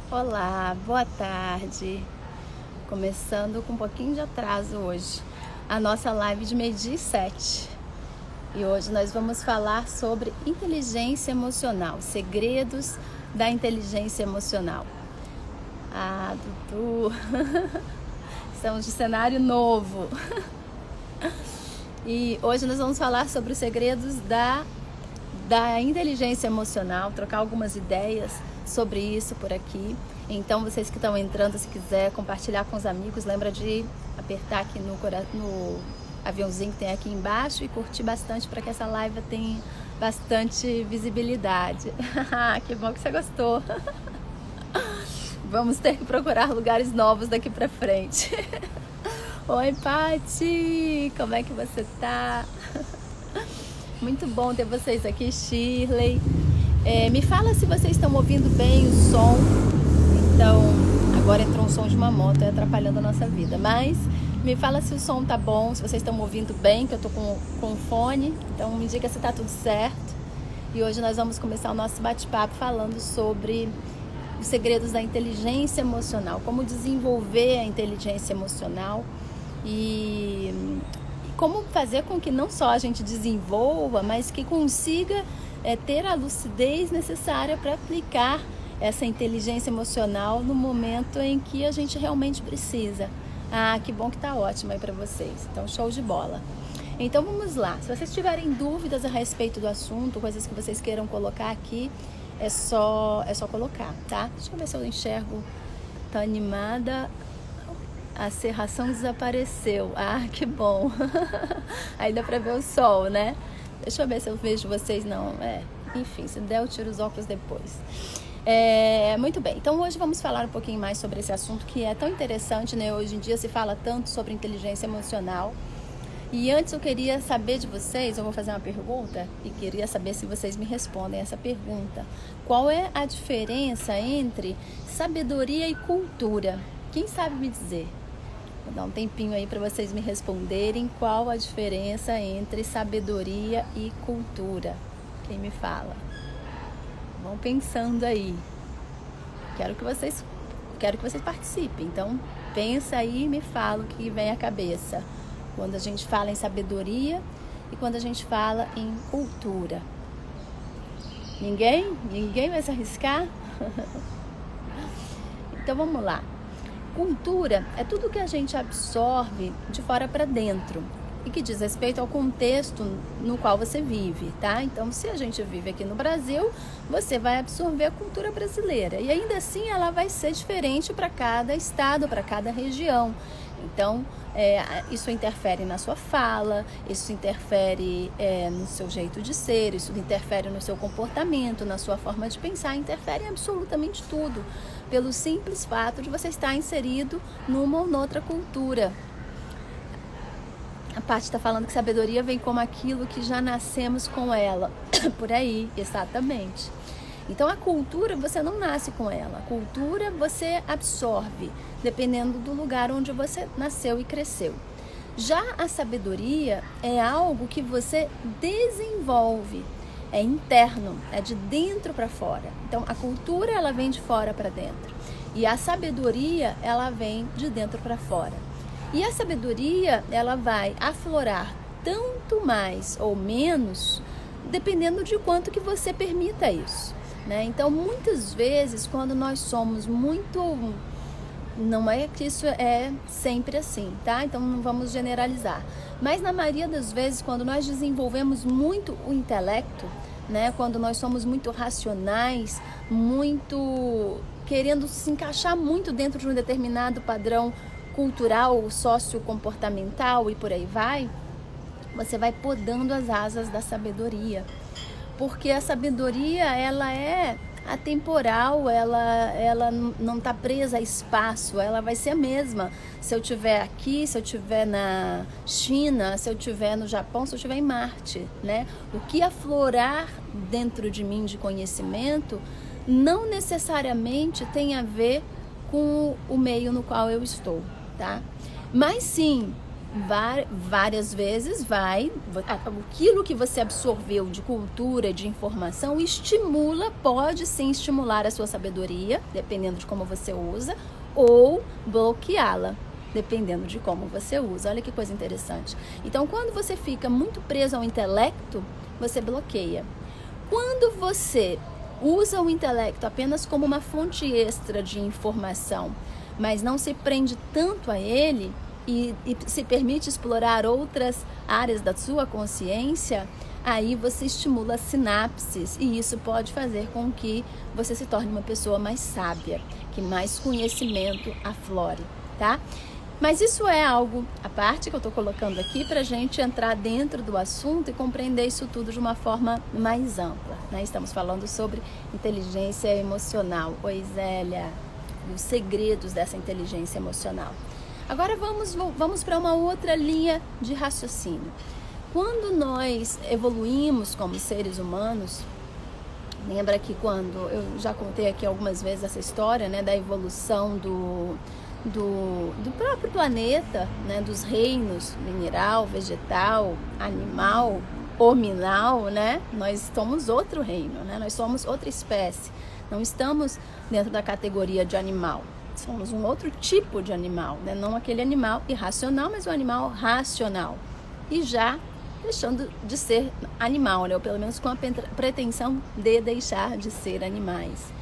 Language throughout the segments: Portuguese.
Olá, boa tarde. Começando com um pouquinho de atraso hoje, a nossa live de meio-dia e 7. E hoje nós vamos falar sobre inteligência emocional, segredos da inteligência emocional. Ah, Dudu, estamos de cenário novo. E hoje nós vamos falar sobre os segredos da inteligência emocional, trocar algumas ideias sobre isso por aqui. Então, vocês que estão entrando, se quiser compartilhar com os amigos, lembra de apertar aqui no aviãozinho que tem aqui embaixo e curtir bastante para que essa live tenha bastante visibilidade. Que bom que você gostou. Vamos ter que procurar lugares novos daqui para frente. Oi, Pati! Como é que você tá? Muito bom ter vocês aqui, Shirley. Me fala se vocês estão ouvindo bem o som. Então, agora entrou um som de uma moto atrapalhando a nossa vida. Mas me fala se o som tá bom, se vocês estão ouvindo bem, que eu tô com fone. Então me diga se tá tudo certo. E hoje nós vamos começar o nosso bate-papo falando sobre os segredos da inteligência emocional. Como desenvolver a inteligência emocional e como fazer com que não só a gente desenvolva, mas que consiga ter a lucidez necessária para aplicar essa inteligência emocional no momento em que a gente realmente precisa. Que bom que tá ótimo aí para vocês. Então, show de bola. Então, vamos lá. Se vocês tiverem dúvidas a respeito do assunto, coisas que vocês queiram colocar aqui, é só colocar, tá? Deixa eu ver se eu enxergo. Tá animada. A serração desapareceu. Que bom. Aí dá pra ver o sol, né? Deixa eu ver se eu vejo vocês. Não, enfim, se der eu tiro os óculos depois. Muito bem, então hoje vamos falar um pouquinho mais sobre esse assunto que é tão interessante, né? Hoje em dia se fala tanto sobre inteligência emocional. E antes eu queria saber de vocês, eu vou fazer uma pergunta e queria saber se vocês me respondem essa pergunta. Qual é a diferença entre sabedoria e cultura? Quem sabe me dizer? Vou dar um tempinho aí para vocês me responderem qual a diferença entre sabedoria e cultura. Quem me fala? Vão pensando aí. Quero que vocês participem. Então, pensa aí e me fala o que vem à cabeça. Quando a gente fala em sabedoria e quando a gente fala em cultura. Ninguém? Ninguém vai se arriscar? Então, vamos lá. Cultura é tudo que a gente absorve de fora para dentro e que diz respeito ao contexto no qual você vive, tá? Então, se a gente vive aqui no Brasil, você vai absorver a cultura brasileira e ainda assim ela vai ser diferente para cada estado, para cada região. Então, isso interfere na sua fala, isso interfere no seu jeito de ser, isso interfere no seu comportamento, na sua forma de pensar, interfere em absolutamente tudo, pelo simples fato de você estar inserido numa ou noutra cultura. A Paty está falando que sabedoria vem como aquilo que já nascemos com ela. Por aí, exatamente. Então, a cultura você não nasce com ela. A cultura você absorve, dependendo do lugar onde você nasceu e cresceu. Já a sabedoria é algo que você desenvolve. É interno, é de dentro para fora. Então, a cultura ela vem de fora para dentro. E a sabedoria ela vem de dentro para fora. E a sabedoria, ela vai aflorar tanto mais ou menos, dependendo de quanto que você permita isso, né? Então, muitas vezes, quando nós somos muito... Não é que isso é sempre assim, tá? Então, não vamos generalizar. Mas, na maioria das vezes, quando nós desenvolvemos muito o intelecto, né? Quando nós somos muito racionais, muito querendo se encaixar muito dentro de um determinado padrão cultural, sociocomportamental e por aí vai, você vai podando as asas da sabedoria. Porque a sabedoria, ela é atemporal, ela não está presa a espaço, ela vai ser a mesma. Se eu estiver aqui, se eu estiver na China, se eu estiver no Japão, se eu estiver em Marte, né? O que aflorar dentro de mim de conhecimento não necessariamente tem a ver com o meio no qual eu estou, tá? Mas sim, várias vezes aquilo que você absorveu de cultura, de informação, pode sim estimular a sua sabedoria, dependendo de como você usa, ou bloqueá-la, dependendo de como você usa. Olha que coisa interessante. Então, quando você fica muito preso ao intelecto, você bloqueia. Quando você usa o intelecto apenas como uma fonte extra de informação, mas não se prende tanto a ele, e se permite explorar outras áreas da sua consciência, aí você estimula sinapses, e isso pode fazer com que você se torne uma pessoa mais sábia, que mais conhecimento aflore, tá? Mas isso é algo, a parte que eu estou colocando aqui, para a gente entrar dentro do assunto e compreender isso tudo de uma forma mais ampla, né? Estamos falando sobre inteligência emocional. Oi, Zélia, os segredos dessa inteligência emocional. Agora vamos para uma outra linha de raciocínio. Quando nós evoluímos como seres humanos, lembra que quando eu já contei aqui algumas vezes essa história, né, da evolução do próprio planeta, né, dos reinos mineral, vegetal, animal, hominal, né? Nós somos outro reino, né? Nós somos outra espécie. Não estamos dentro da categoria de animal. Somos um outro tipo de animal, né? Não aquele animal irracional, mas um animal racional. E já deixando de ser animal, né? Ou pelo menos com a pretensão de deixar de ser animais.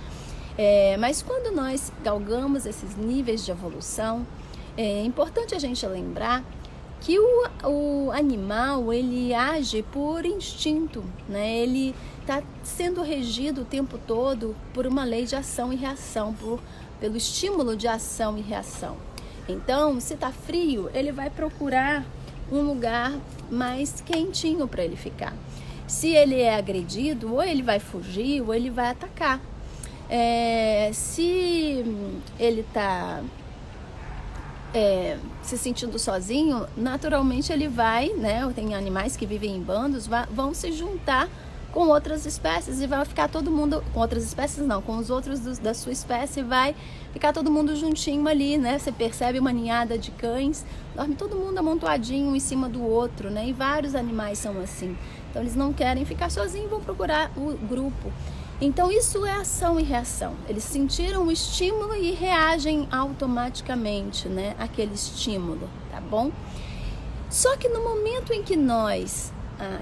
Mas quando nós galgamos esses níveis de evolução, é importante a gente lembrar que o animal, ele age por instinto, né? Ele está sendo regido o tempo todo por uma lei de ação e reação, pelo estímulo de ação e reação. Então, se está frio, ele vai procurar um lugar mais quentinho para ele ficar. Se ele é agredido, ou ele vai fugir, ou ele vai atacar. Se ele está se sentindo sozinho, naturalmente ele vai, né? Tem animais que vivem em bandos, vão se juntar com outras espécies e vai ficar todo mundo, com outras espécies não, com os outros da sua espécie, vai ficar todo mundo juntinho ali, né? Você percebe uma ninhada de cães, dorme todo mundo amontoadinho em cima do outro, né? E vários animais são assim. Então eles não querem ficar sozinhos, vão procurar o grupo. Então isso é ação e reação. Eles sentiram o estímulo e reagem automaticamente, né, àquele estímulo, tá bom? Só que no momento em que nós...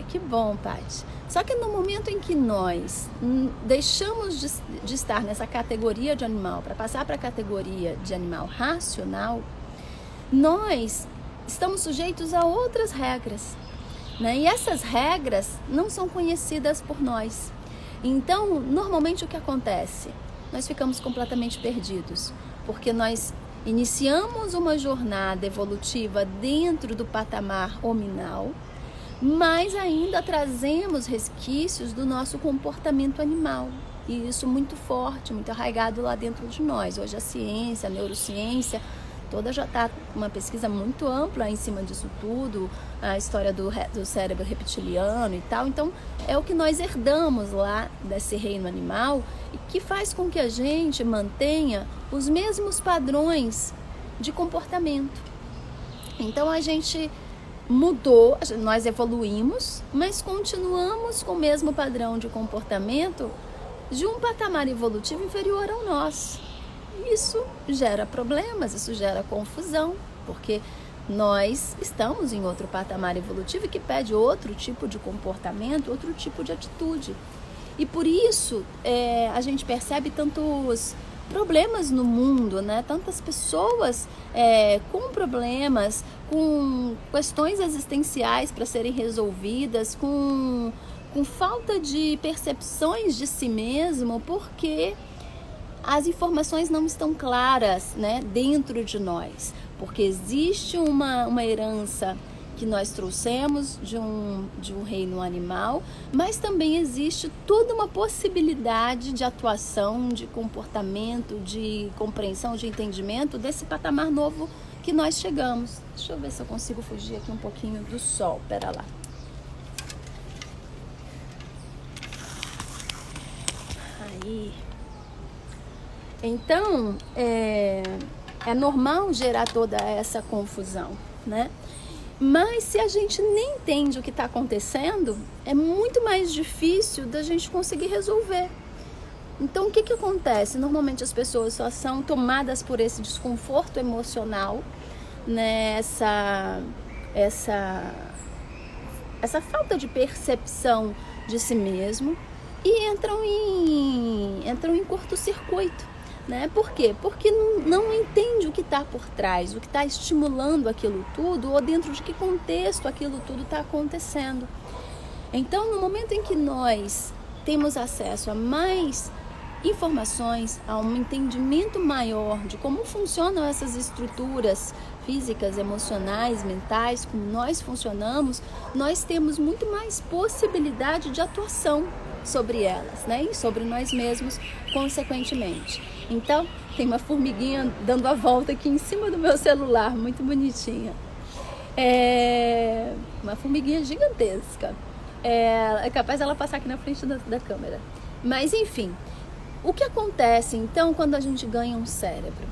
que bom, Paty. Só que no momento em que nós deixamos de estar nessa categoria de animal para passar para a categoria de animal racional, nós estamos sujeitos a outras regras, né? E essas regras não são conhecidas por nós. Então, normalmente o que acontece? Nós ficamos completamente perdidos, porque nós iniciamos uma jornada evolutiva dentro do patamar hominal, mas ainda trazemos resquícios do nosso comportamento animal. E isso muito forte, muito arraigado lá dentro de nós. Hoje a ciência, a neurociência, toda já está uma pesquisa muito ampla em cima disso tudo, a história do cérebro reptiliano e tal. Então, é o que nós herdamos lá desse reino animal e que faz com que a gente mantenha os mesmos padrões de comportamento. Então, a gente mudou, nós evoluímos, mas continuamos com o mesmo padrão de comportamento de um patamar evolutivo inferior ao nosso. Isso gera problemas, isso gera confusão, porque nós estamos em outro patamar evolutivo que pede outro tipo de comportamento, outro tipo de atitude. E por isso a gente percebe tantos problemas no mundo, né? Tantas pessoas com problemas, com questões existenciais para serem resolvidas, com falta de percepções de si mesmo, porque as informações não estão claras, né, dentro de nós, porque existe uma herança que nós trouxemos de um reino animal, mas também existe toda uma possibilidade de atuação, de comportamento, de compreensão, de entendimento desse patamar novo que nós chegamos. Deixa eu ver se eu consigo fugir aqui um pouquinho do sol, pera lá. Aí... Então, é normal gerar toda essa confusão, né? Mas se a gente nem entende o que está acontecendo, é muito mais difícil da gente conseguir resolver. Então, o que acontece? Normalmente as pessoas só são tomadas por esse desconforto emocional, né? Essa falta de percepção de si mesmo e entram em curto-circuito, né? Por quê? Porque não entende o que está por trás, o que está estimulando aquilo tudo ou dentro de que contexto aquilo tudo está acontecendo. Então, no momento em que nós temos acesso a mais informações, a um entendimento maior de como funcionam essas estruturas físicas, emocionais, mentais, como nós funcionamos, nós temos muito mais possibilidade de atuação sobre elas, né? E sobre nós mesmos, consequentemente. Então, tem uma formiguinha dando a volta aqui em cima do meu celular, muito bonitinha. Uma formiguinha gigantesca. É capaz dela passar aqui na frente da câmera. Mas, enfim, o que acontece, então, quando a gente ganha um cérebro?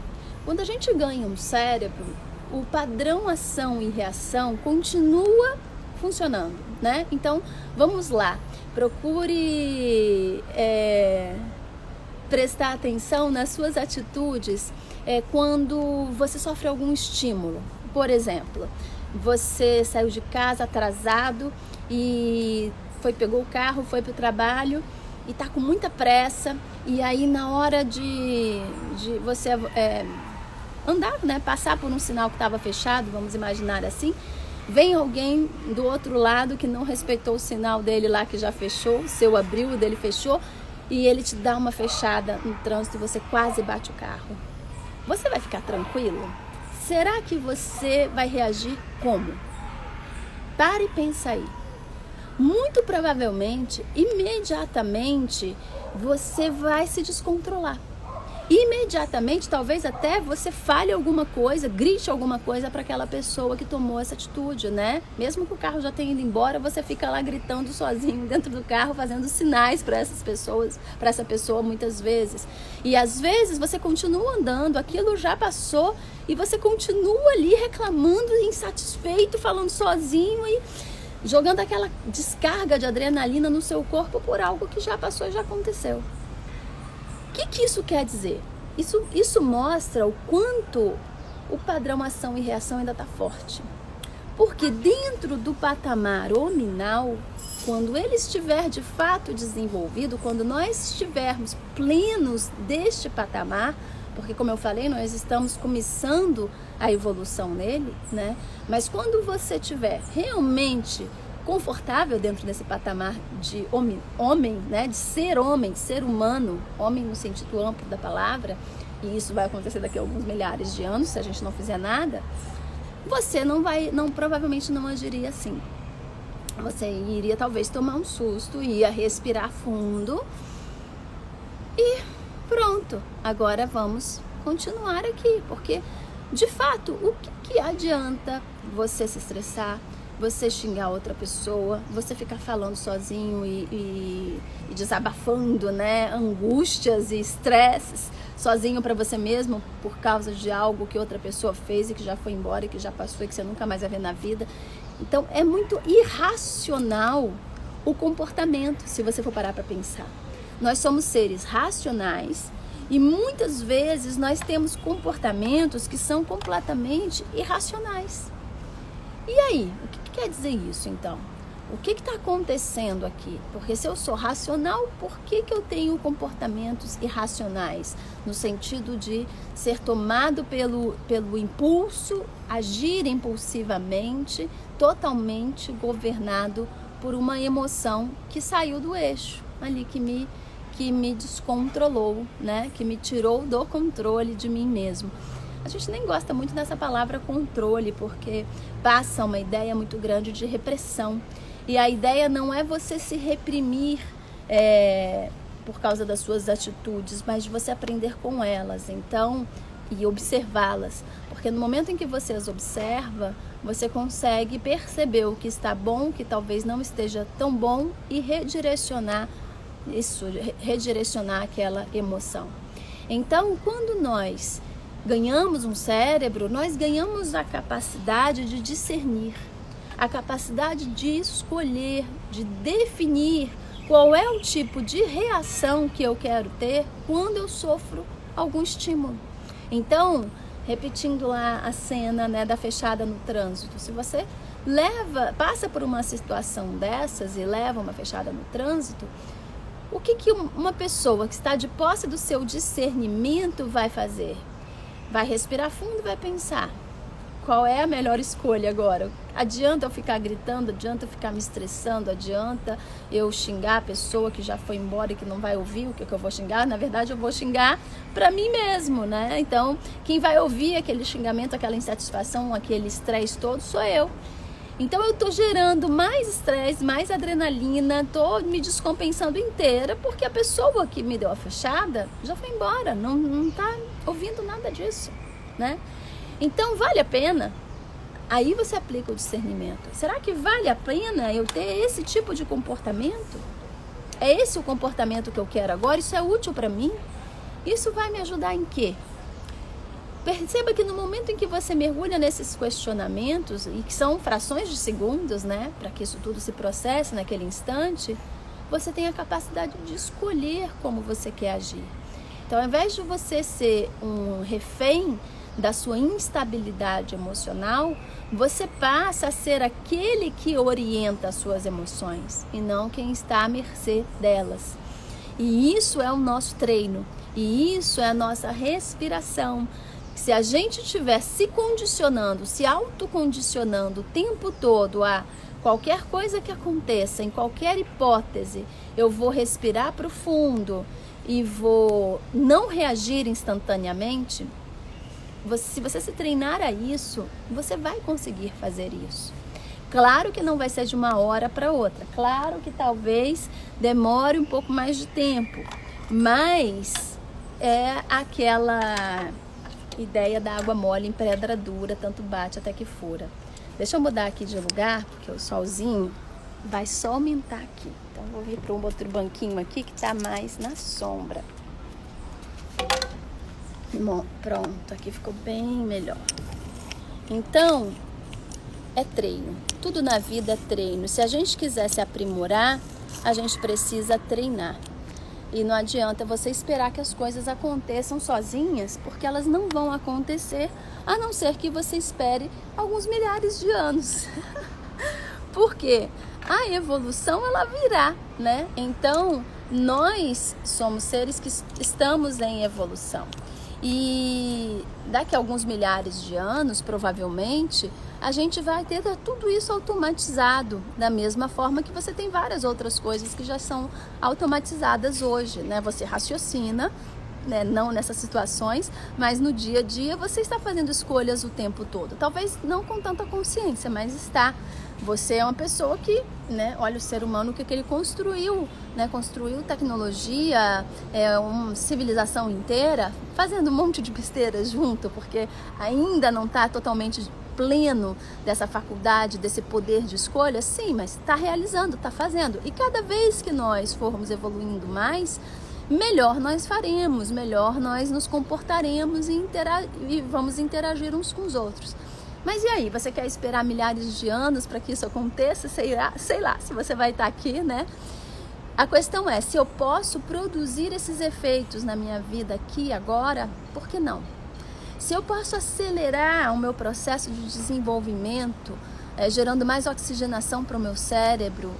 Quando a gente ganha um cérebro, o padrão ação e reação continua funcionando, né? Então, vamos lá. Procure prestar atenção nas suas atitudes quando você sofre algum estímulo. Por exemplo, você saiu de casa atrasado e pegou o carro, foi para o trabalho e está com muita pressa, e aí na hora de você andar, né, passar por um sinal que estava fechado, vamos imaginar assim, vem alguém do outro lado que não respeitou o sinal dele lá que já fechou, o seu abriu, o dele fechou, e ele te dá uma fechada no trânsito e você quase bate o carro. Você vai ficar tranquilo? Será que você vai reagir como? Pare e pensa aí. Muito provavelmente, imediatamente, você vai se descontrolar. Imediatamente, talvez até você fale alguma coisa, grite alguma coisa para aquela pessoa que tomou essa atitude, né? Mesmo que o carro já tenha ido embora, você fica lá gritando sozinho dentro do carro, fazendo sinais para essa pessoa muitas vezes. E às vezes você continua andando, aquilo já passou e você continua ali reclamando, insatisfeito, falando sozinho e jogando aquela descarga de adrenalina no seu corpo por algo que já passou e já aconteceu. O que isso quer dizer? Isso mostra o quanto o padrão ação e reação ainda está forte. Porque dentro do patamar hominal, quando ele estiver de fato desenvolvido, quando nós estivermos plenos deste patamar, porque como eu falei, nós estamos começando a evolução nele, né? Mas quando você estiver realmente confortável dentro desse patamar de homem, né? De ser homem, ser humano, homem no sentido amplo da palavra, e isso vai acontecer daqui a alguns milhares de anos, se a gente não fizer nada, você provavelmente não agiria assim. Você iria talvez tomar um susto, ia respirar fundo e pronto, agora vamos continuar aqui, porque de fato, o que adianta você se estressar, você xingar outra pessoa, você ficar falando sozinho e desabafando, né, angústias e estresses sozinho para você mesmo por causa de algo que outra pessoa fez e que já foi embora e que já passou e que você nunca mais vai ver na vida. Então é muito irracional o comportamento, se você for parar para pensar. Nós somos seres racionais e muitas vezes nós temos comportamentos que são completamente irracionais. E aí, o que quer dizer isso então? O que está acontecendo aqui? Porque se eu sou racional, por que eu tenho comportamentos irracionais? No sentido de ser tomado pelo impulso, agir impulsivamente, totalmente governado por uma emoção que saiu do eixo, ali que me descontrolou, né? Que me tirou do controle de mim mesmo. A gente nem gosta muito dessa palavra controle, porque passa uma ideia muito grande de repressão. E a ideia não é você se reprimir por causa das suas atitudes, mas de você aprender com elas, então, e observá-las. Porque no momento em que você as observa, você consegue perceber o que está bom, o que talvez não esteja tão bom e redirecionar aquela emoção. Então, quando nós ganhamos um cérebro, nós ganhamos a capacidade de discernir, a capacidade de escolher, de definir qual é o tipo de reação que eu quero ter quando eu sofro algum estímulo. Então, repetindo lá a cena, né, da fechada no trânsito, se você passa por uma situação dessas e leva uma fechada no trânsito, o que uma pessoa que está de posse do seu discernimento vai fazer? Vai respirar fundo e vai pensar: qual é a melhor escolha agora? Adianta eu ficar gritando? Adianta eu ficar me estressando? Adianta eu xingar a pessoa que já foi embora e que não vai ouvir o que eu vou xingar? Na verdade, eu vou xingar para mim mesmo, né? Então, quem vai ouvir aquele xingamento, aquela insatisfação, aquele estresse todo, sou eu. Então, eu tô gerando mais estresse, mais adrenalina, tô me descompensando inteira, porque a pessoa que me deu a fechada já foi embora, não tá ouvindo nada disso, né? Então, vale a pena? Aí você aplica o discernimento. Será que vale a pena eu ter esse tipo de comportamento? É esse o comportamento que eu quero agora? Isso é útil para mim? Isso vai me ajudar em quê? Perceba que no momento em que você mergulha nesses questionamentos, e que são frações de segundos, né, para que isso tudo se processe naquele instante, você tem a capacidade de escolher como você quer agir. Então, ao invés de você ser um refém da sua instabilidade emocional, você passa a ser aquele que orienta as suas emoções e não quem está à mercê delas. E isso é o nosso treino, e isso é a nossa respiração. Se a gente estiver se condicionando, se autocondicionando o tempo todo a qualquer coisa que aconteça, em qualquer hipótese, eu vou respirar profundo e vou não reagir instantaneamente, se você se treinar a isso, você vai conseguir fazer isso. Claro que não vai ser de uma hora para outra, claro que talvez demore um pouco mais de tempo, mas é aquela ideia da água mole em pedra dura, tanto bate até que fura. Deixa eu mudar aqui de lugar, porque o solzinho vai só aumentar aqui. Então vou vir para um outro banquinho aqui que está mais na sombra. Bom, pronto, aqui ficou bem melhor. Então, é treino. Tudo na vida é treino. Se a gente quiser se aprimorar, a gente precisa treinar. E não adianta você esperar que as coisas aconteçam sozinhas, porque elas não vão acontecer, a não ser que você espere alguns milhares de anos. Porque a evolução, ela virá, né? Então, nós somos seres que estamos em evolução. E daqui a alguns milhares de anos, provavelmente, a gente vai ter tudo isso automatizado, da mesma forma que você tem várias outras coisas que já são automatizadas hoje, né? Você raciocina, né? Não nessas situações, mas no dia a dia você está fazendo escolhas o tempo todo. Talvez não com tanta consciência, mas está. Você é uma pessoa que, né, olha o ser humano, o que ele construiu, né? Construiu tecnologia, uma civilização inteira, fazendo um monte de besteira junto, porque ainda não está totalmente pleno dessa faculdade, desse poder de escolha, sim, mas está realizando, está fazendo. E cada vez que nós formos evoluindo mais, melhor nós faremos, melhor nós nos comportaremos e vamos interagir uns com os outros. Mas e aí, você quer esperar milhares de anos para que isso aconteça? Sei lá se você vai estar aqui, né? A questão é, se eu posso produzir esses efeitos na minha vida aqui, agora, por que não? Se eu posso acelerar o meu processo de desenvolvimento, gerando mais oxigenação para o meu cérebro,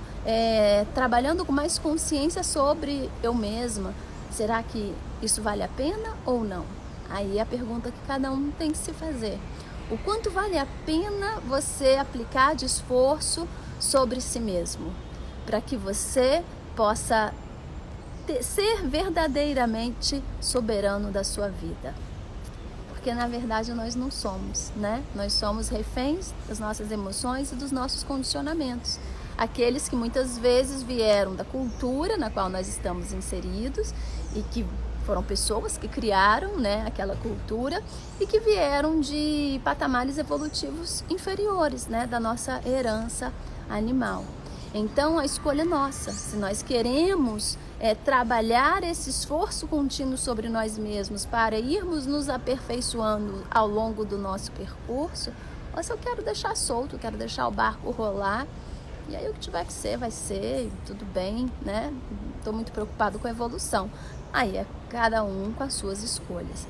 trabalhando com mais consciência sobre eu mesma, será que isso vale a pena ou não? Aí é a pergunta que cada um tem que se fazer. O quanto vale a pena você aplicar de esforço sobre si mesmo, para que você possa ser verdadeiramente soberano da sua vida? Porque na verdade nós não somos, né? Nós somos reféns das nossas emoções e dos nossos condicionamentos. Aqueles que muitas vezes vieram da cultura na qual nós estamos inseridos e que foram pessoas que criaram, né, aquela cultura e que vieram de patamares evolutivos inferiores, né, da nossa herança animal. Então, a escolha é nossa. Se nós queremos trabalhar esse esforço contínuo sobre nós mesmos para irmos nos aperfeiçoando ao longo do nosso percurso, ou se eu quero deixar solto, quero deixar o barco rolar, e aí o que tiver que ser, vai ser, tudo bem, né? Estou muito preocupado com a evolução. Aí é cada um com as suas escolhas.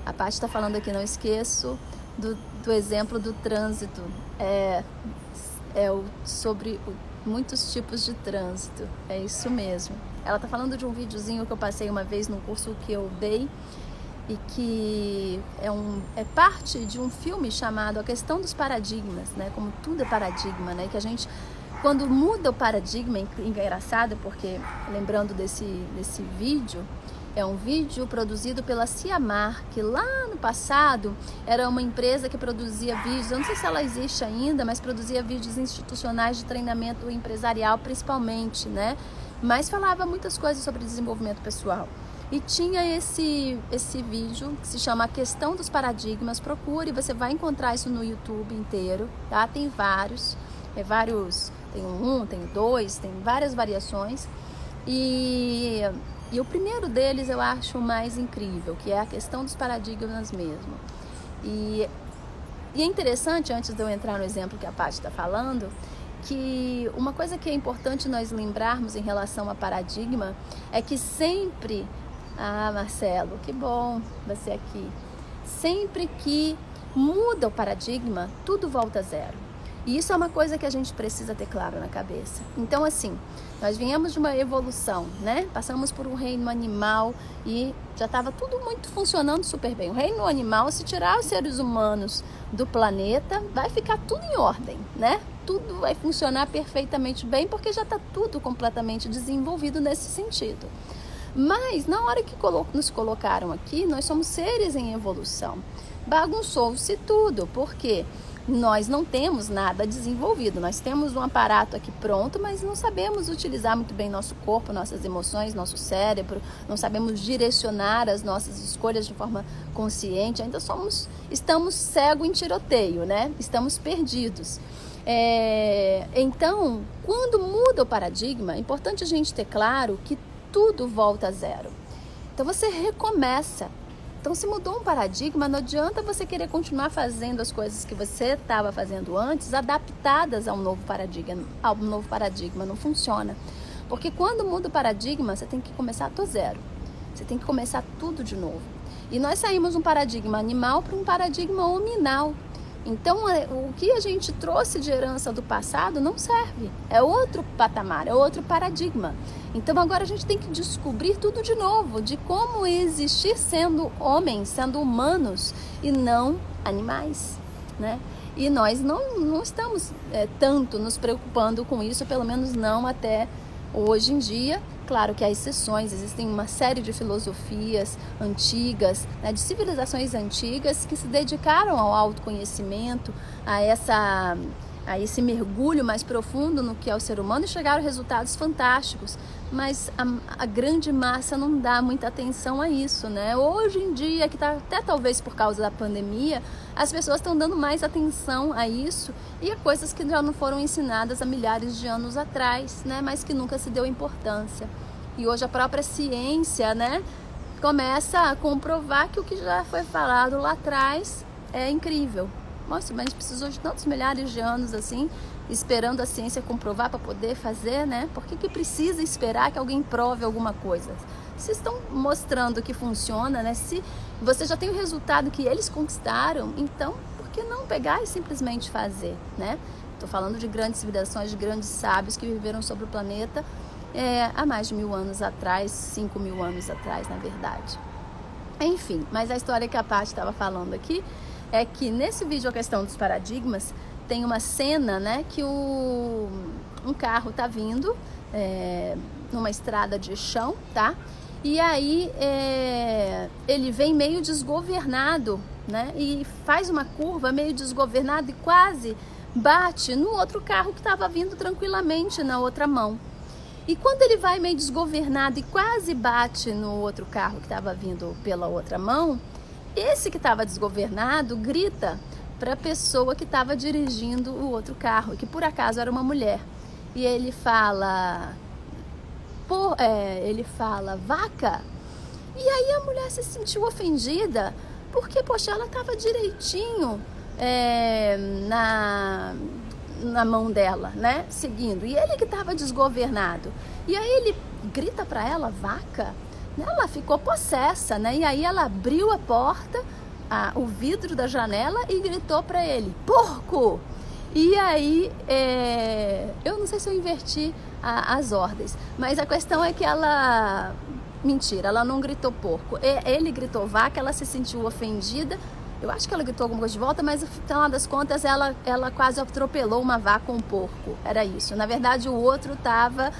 A Paty está falando aqui, não esqueço do exemplo do trânsito, sobre muitos tipos de trânsito, é isso mesmo. Ela está falando de um videozinho que eu passei uma vez num curso que eu dei, e que é parte de um filme chamado A Questão dos Paradigmas, né? Como tudo é paradigma, né? Que a gente, quando muda o paradigma, é engraçado, porque lembrando desse vídeo, é um vídeo produzido pela Ciamar, que lá no passado era uma empresa que produzia vídeos, eu não sei se ela existe ainda, mas produzia vídeos institucionais de treinamento empresarial principalmente, né? Mas falava muitas coisas sobre desenvolvimento pessoal. E tinha esse vídeo que se chama A Questão dos Paradigmas. Procure, você vai encontrar isso no YouTube inteiro, tá? Tem vários, tem um, tem dois, tem várias variações. E o primeiro deles eu acho o mais incrível, que é a questão dos paradigmas mesmo. E é interessante, antes de eu entrar no exemplo que a Paty está falando, que uma coisa que é importante nós lembrarmos em relação a paradigma é que sempre... Ah, Marcelo, que bom você aqui. Sempre que muda o paradigma, tudo volta a zero. E isso é uma coisa que a gente precisa ter claro na cabeça. Então, assim, nós viemos de uma evolução, né? Passamos por um reino animal e já estava tudo muito funcionando super bem. O reino animal, se tirar os seres humanos do planeta, vai ficar tudo em ordem, né? Tudo vai funcionar perfeitamente bem, porque já está tudo completamente desenvolvido nesse sentido. Mas, na hora que nos colocaram aqui, nós somos seres em evolução. Bagunçou-se tudo, porque nós não temos nada desenvolvido. Nós temos um aparato aqui pronto, mas não sabemos utilizar muito bem nosso corpo, nossas emoções, nosso cérebro. Não sabemos direcionar as nossas escolhas de forma consciente. Ainda estamos cegos em tiroteio, né? Estamos perdidos. Então, quando muda o paradigma, é importante a gente ter claro que tudo volta a zero. Então você recomeça. Então se mudou um paradigma, não adianta você querer continuar fazendo as coisas que você estava fazendo antes, adaptadas ao novo paradigma. Não funciona. Porque quando muda o paradigma, você tem que começar do zero. Você tem que começar tudo de novo. E nós saímos de um paradigma animal para um paradigma hominal. Então, o que a gente trouxe de herança do passado não serve. É outro patamar, é outro paradigma. Então, agora a gente tem que descobrir tudo de novo, de como existir sendo homens, sendo humanos e não animais, né? E nós não estamos tanto nos preocupando com isso, pelo menos não até hoje em dia. Claro que há exceções, existem uma série de filosofias antigas, né, de civilizações antigas que se dedicaram ao autoconhecimento, a esse mergulho mais profundo no que é o ser humano e chegaram a resultados fantásticos. Mas a grande massa não dá muita atenção a isso, né? Hoje em dia, que até talvez por causa da pandemia, as pessoas estão dando mais atenção a isso e a coisas que já não foram ensinadas há milhares de anos atrás, né? Mas que nunca se deu importância. E hoje a própria ciência, né, começa a comprovar que o que já foi falado lá atrás é incrível. Nossa, mas a gente precisou de tantos milhares de anos assim, esperando a ciência comprovar para poder fazer, né? Por que precisa esperar que alguém prove alguma coisa? Se estão mostrando que funciona, né? Se você já tem o resultado que eles conquistaram, então por que não pegar e simplesmente fazer, né? Estou falando de grandes civilizações, de grandes sábios que viveram sobre o planeta há mais de 1000 anos atrás, 5000 anos atrás, na verdade. Enfim, mas a história que a Paty estava falando aqui é que nesse vídeo A Questão dos Paradigmas tem uma cena, né, que um carro tá vindo numa estrada de chão, tá? E aí ele vem meio desgovernado, né? E faz uma curva meio desgovernado e quase bate no outro carro que estava vindo tranquilamente na outra mão. E quando ele vai meio desgovernado e quase bate no outro carro que estava vindo pela outra mão, esse que estava desgovernado grita para a pessoa que estava dirigindo o outro carro, que por acaso era uma mulher. E ele fala, vaca. E aí a mulher se sentiu ofendida, porque, poxa, ela estava direitinho na mão dela, né? Seguindo. E ele que estava desgovernado. E aí ele grita para ela, vaca. Ela ficou possessa, né? E aí ela abriu a porta, o vidro da janela e gritou para ele, porco! E aí, eu não sei se eu inverti as ordens, mas a questão é que ela... Mentira, ela não gritou porco. Ele gritou vaca, ela se sentiu ofendida. Eu acho que ela gritou alguma coisa de volta, mas no final das contas ela quase atropelou uma vaca ou um porco. Era isso. Na verdade, o outro estava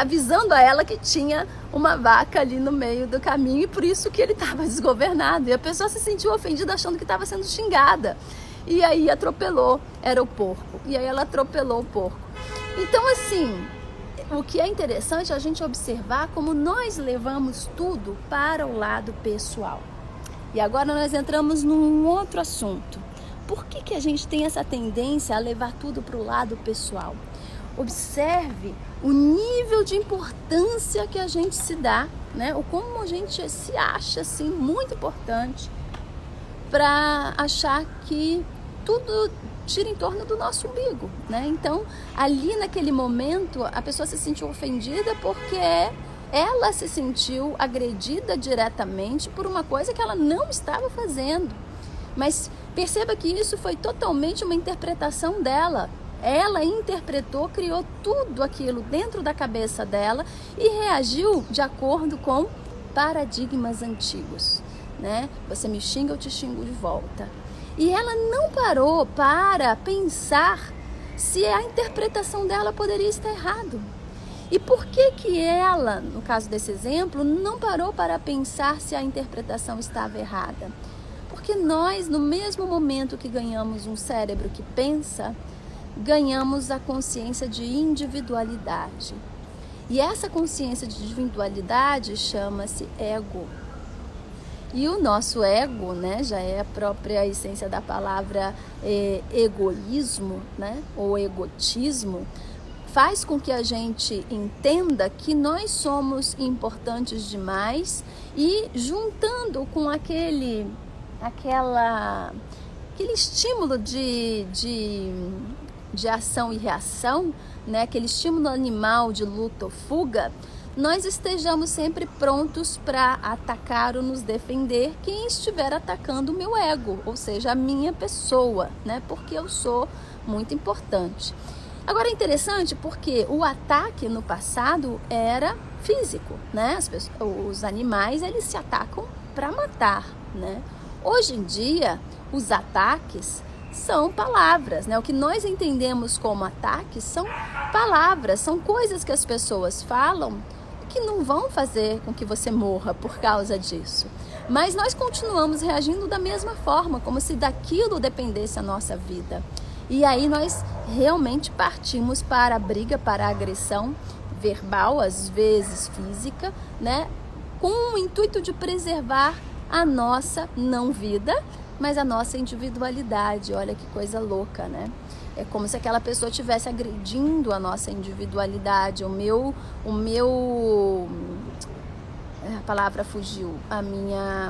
avisando a ela que tinha uma vaca ali no meio do caminho e por isso que ele estava desgovernado. E a pessoa se sentiu ofendida achando que estava sendo xingada. E aí atropelou, era o porco. E aí ela atropelou o porco. Então, assim, o que é interessante é a gente observar como nós levamos tudo para o lado pessoal. E agora nós entramos num outro assunto. Por que a gente tem essa tendência a levar tudo para o lado pessoal? Observe o nível de importância que a gente se dá, né? Ou como a gente se acha assim, muito importante para achar que tudo gira em torno do nosso umbigo, né? Então, ali naquele momento, a pessoa se sentiu ofendida porque ela se sentiu agredida diretamente por uma coisa que ela não estava fazendo. Mas perceba que isso foi totalmente uma interpretação dela. Ela interpretou, criou tudo aquilo dentro da cabeça dela e reagiu de acordo com paradigmas antigos, né? Você me xinga, eu te xingo de volta. E ela não parou para pensar se a interpretação dela poderia estar errada. E por que ela, no caso desse exemplo, não parou para pensar se a interpretação estava errada? Porque nós, no mesmo momento que ganhamos um cérebro que pensa, ganhamos a consciência de individualidade. E essa consciência de individualidade chama-se ego. E o nosso ego, né, já é a própria essência da palavra egoísmo, né, ou egotismo, faz com que a gente entenda que nós somos importantes demais e juntando com aquele estímulo de ação e reação, né, aquele estímulo animal de luta ou fuga, nós estejamos sempre prontos para atacar ou nos defender quem estiver atacando o meu ego, ou seja, a minha pessoa, né? Porque eu sou muito importante. Agora é interessante porque o ataque no passado era físico, né? Os animais, eles se atacam para matar, né? Hoje em dia, os ataques são palavras, né? O que nós entendemos como ataques são palavras, são coisas que as pessoas falam que não vão fazer com que você morra por causa disso. Mas nós continuamos reagindo da mesma forma, como se daquilo dependesse a nossa vida. E aí nós realmente partimos para a briga, para a agressão verbal, às vezes física, né? Com o intuito de preservar a nossa não vida, mas a nossa individualidade. Olha que coisa louca, né? É como se aquela pessoa estivesse agredindo a nossa individualidade, a palavra fugiu,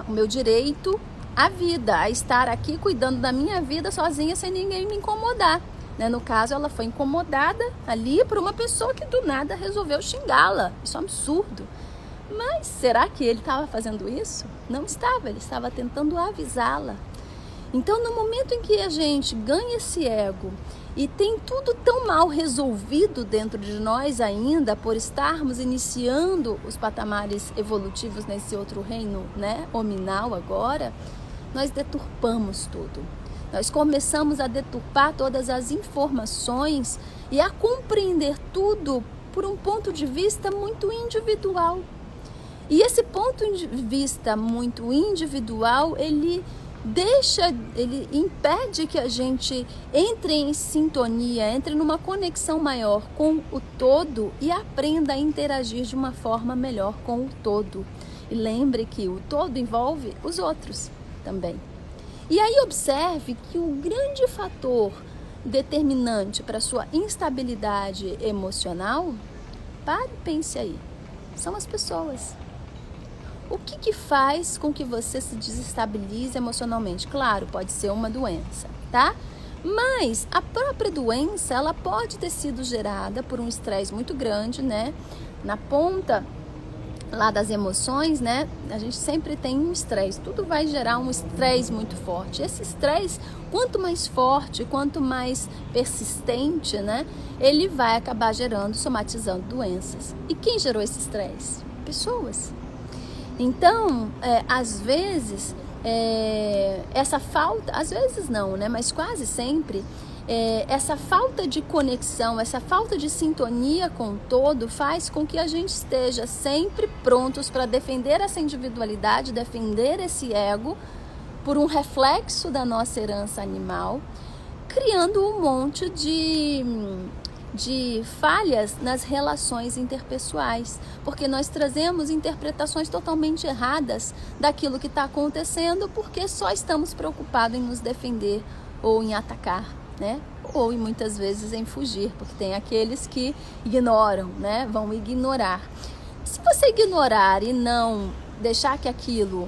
o meu direito à vida, a estar aqui cuidando da minha vida sozinha sem ninguém me incomodar, né? No caso, ela foi incomodada ali por uma pessoa que do nada resolveu xingá-la. Isso é um absurdo. Mas será que ele estava fazendo isso? Não estava, ele estava tentando avisá-la. Então, no momento em que a gente ganha esse ego e tem tudo tão mal resolvido dentro de nós ainda, por estarmos iniciando os patamares evolutivos nesse outro reino, né, hominal agora, nós deturpamos tudo. Nós começamos a deturpar todas as informações e a compreender tudo por um ponto de vista muito individual. E esse ponto de vista muito individual, ele impede que a gente entre em sintonia, entre numa conexão maior com o todo e aprenda a interagir de uma forma melhor com o todo. E lembre que o todo envolve os outros também. E aí observe que o grande fator determinante para a sua instabilidade emocional, pare e pense aí, são as pessoas. O que faz com que você se desestabilize emocionalmente? Claro, pode ser uma doença, tá? Mas a própria doença, ela pode ter sido gerada por um estresse muito grande, né? Na ponta lá das emoções, né? A gente sempre tem um estresse. Tudo vai gerar um estresse muito forte. Esse estresse, quanto mais forte, quanto mais persistente, né? Ele vai acabar gerando, somatizando doenças. E quem gerou esse estresse? Pessoas. Então, às vezes, essa falta, às vezes não, né? Mas quase sempre, essa falta de conexão, essa falta de sintonia com o todo faz com que a gente esteja sempre prontos para defender essa individualidade, defender esse ego por um reflexo da nossa herança animal, criando um monte de falhas nas relações interpessoais, porque nós trazemos interpretações totalmente erradas daquilo que está acontecendo, porque só estamos preocupados em nos defender ou em atacar, né? Ou muitas vezes em fugir, porque tem aqueles que ignoram, né? Vão ignorar. Se você ignorar e não deixar que aquilo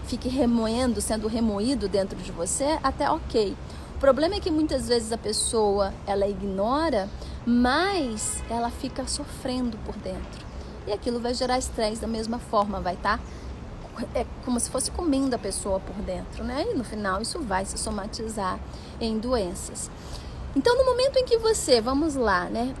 fique remoendo, sendo remoído dentro de você, até ok. O problema é que muitas vezes a pessoa, ela ignora, mas ela fica sofrendo por dentro. E aquilo vai gerar estresse da mesma forma, vai estar como se fosse comendo a pessoa por dentro, né? E no final isso vai se somatizar em doenças. Então, no momento em que você, vamos lá, né?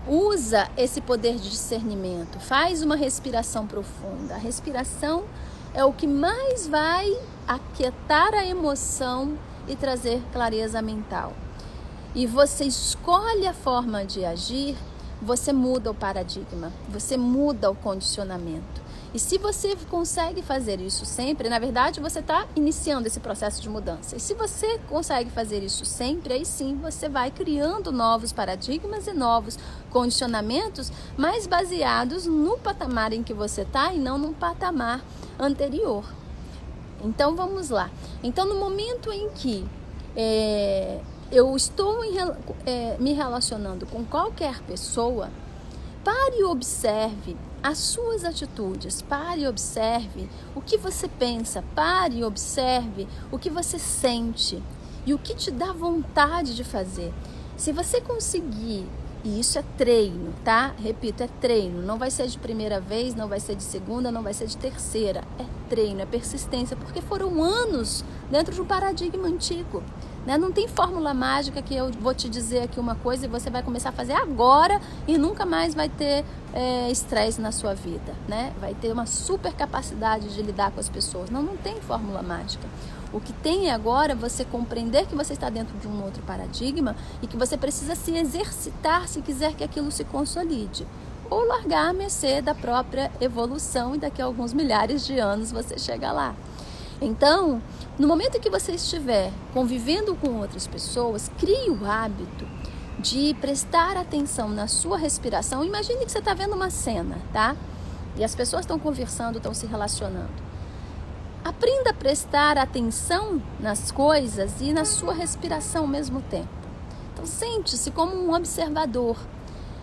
Usa esse poder de discernimento, faz uma respiração profunda. A respiração é o que mais vai aquietar a emoção e trazer clareza mental. E você escolhe a forma de agir, você muda o paradigma, você muda o condicionamento. E se você consegue fazer isso sempre, na verdade você está iniciando esse processo de mudança. E se você consegue fazer isso sempre, aí sim você vai criando novos paradigmas e novos condicionamentos, mais baseados no patamar em que você está e não num patamar anterior. Então vamos lá. Então no momento em que eu estou me relacionando com qualquer pessoa, pare e observe as suas atitudes, pare e observe o que você pensa, pare e observe o que você sente e o que te dá vontade de fazer. Se você conseguir, e isso é treino, tá? Repito, é treino, não vai ser de primeira vez, não vai ser de segunda, não vai ser de terceira, é treino, é persistência, porque foram anos dentro de um paradigma antigo. Não tem fórmula mágica que eu vou te dizer aqui uma coisa e você vai começar a fazer agora e nunca mais vai ter estresse na sua vida, né? Vai ter uma super capacidade de lidar com as pessoas. Não tem fórmula mágica. O que tem é agora você compreender que você está dentro de um outro paradigma e que você precisa se exercitar se quiser que aquilo se consolide. Ou largar a mercê da própria evolução e daqui a alguns milhares de anos você chega lá. Então, no momento que você estiver convivendo com outras pessoas, crie o hábito de prestar atenção na sua respiração. Imagine que você está vendo uma cena, tá? E as pessoas estão conversando, estão se relacionando. Aprenda a prestar atenção nas coisas e na sua respiração ao mesmo tempo. Então, sente-se como um observador.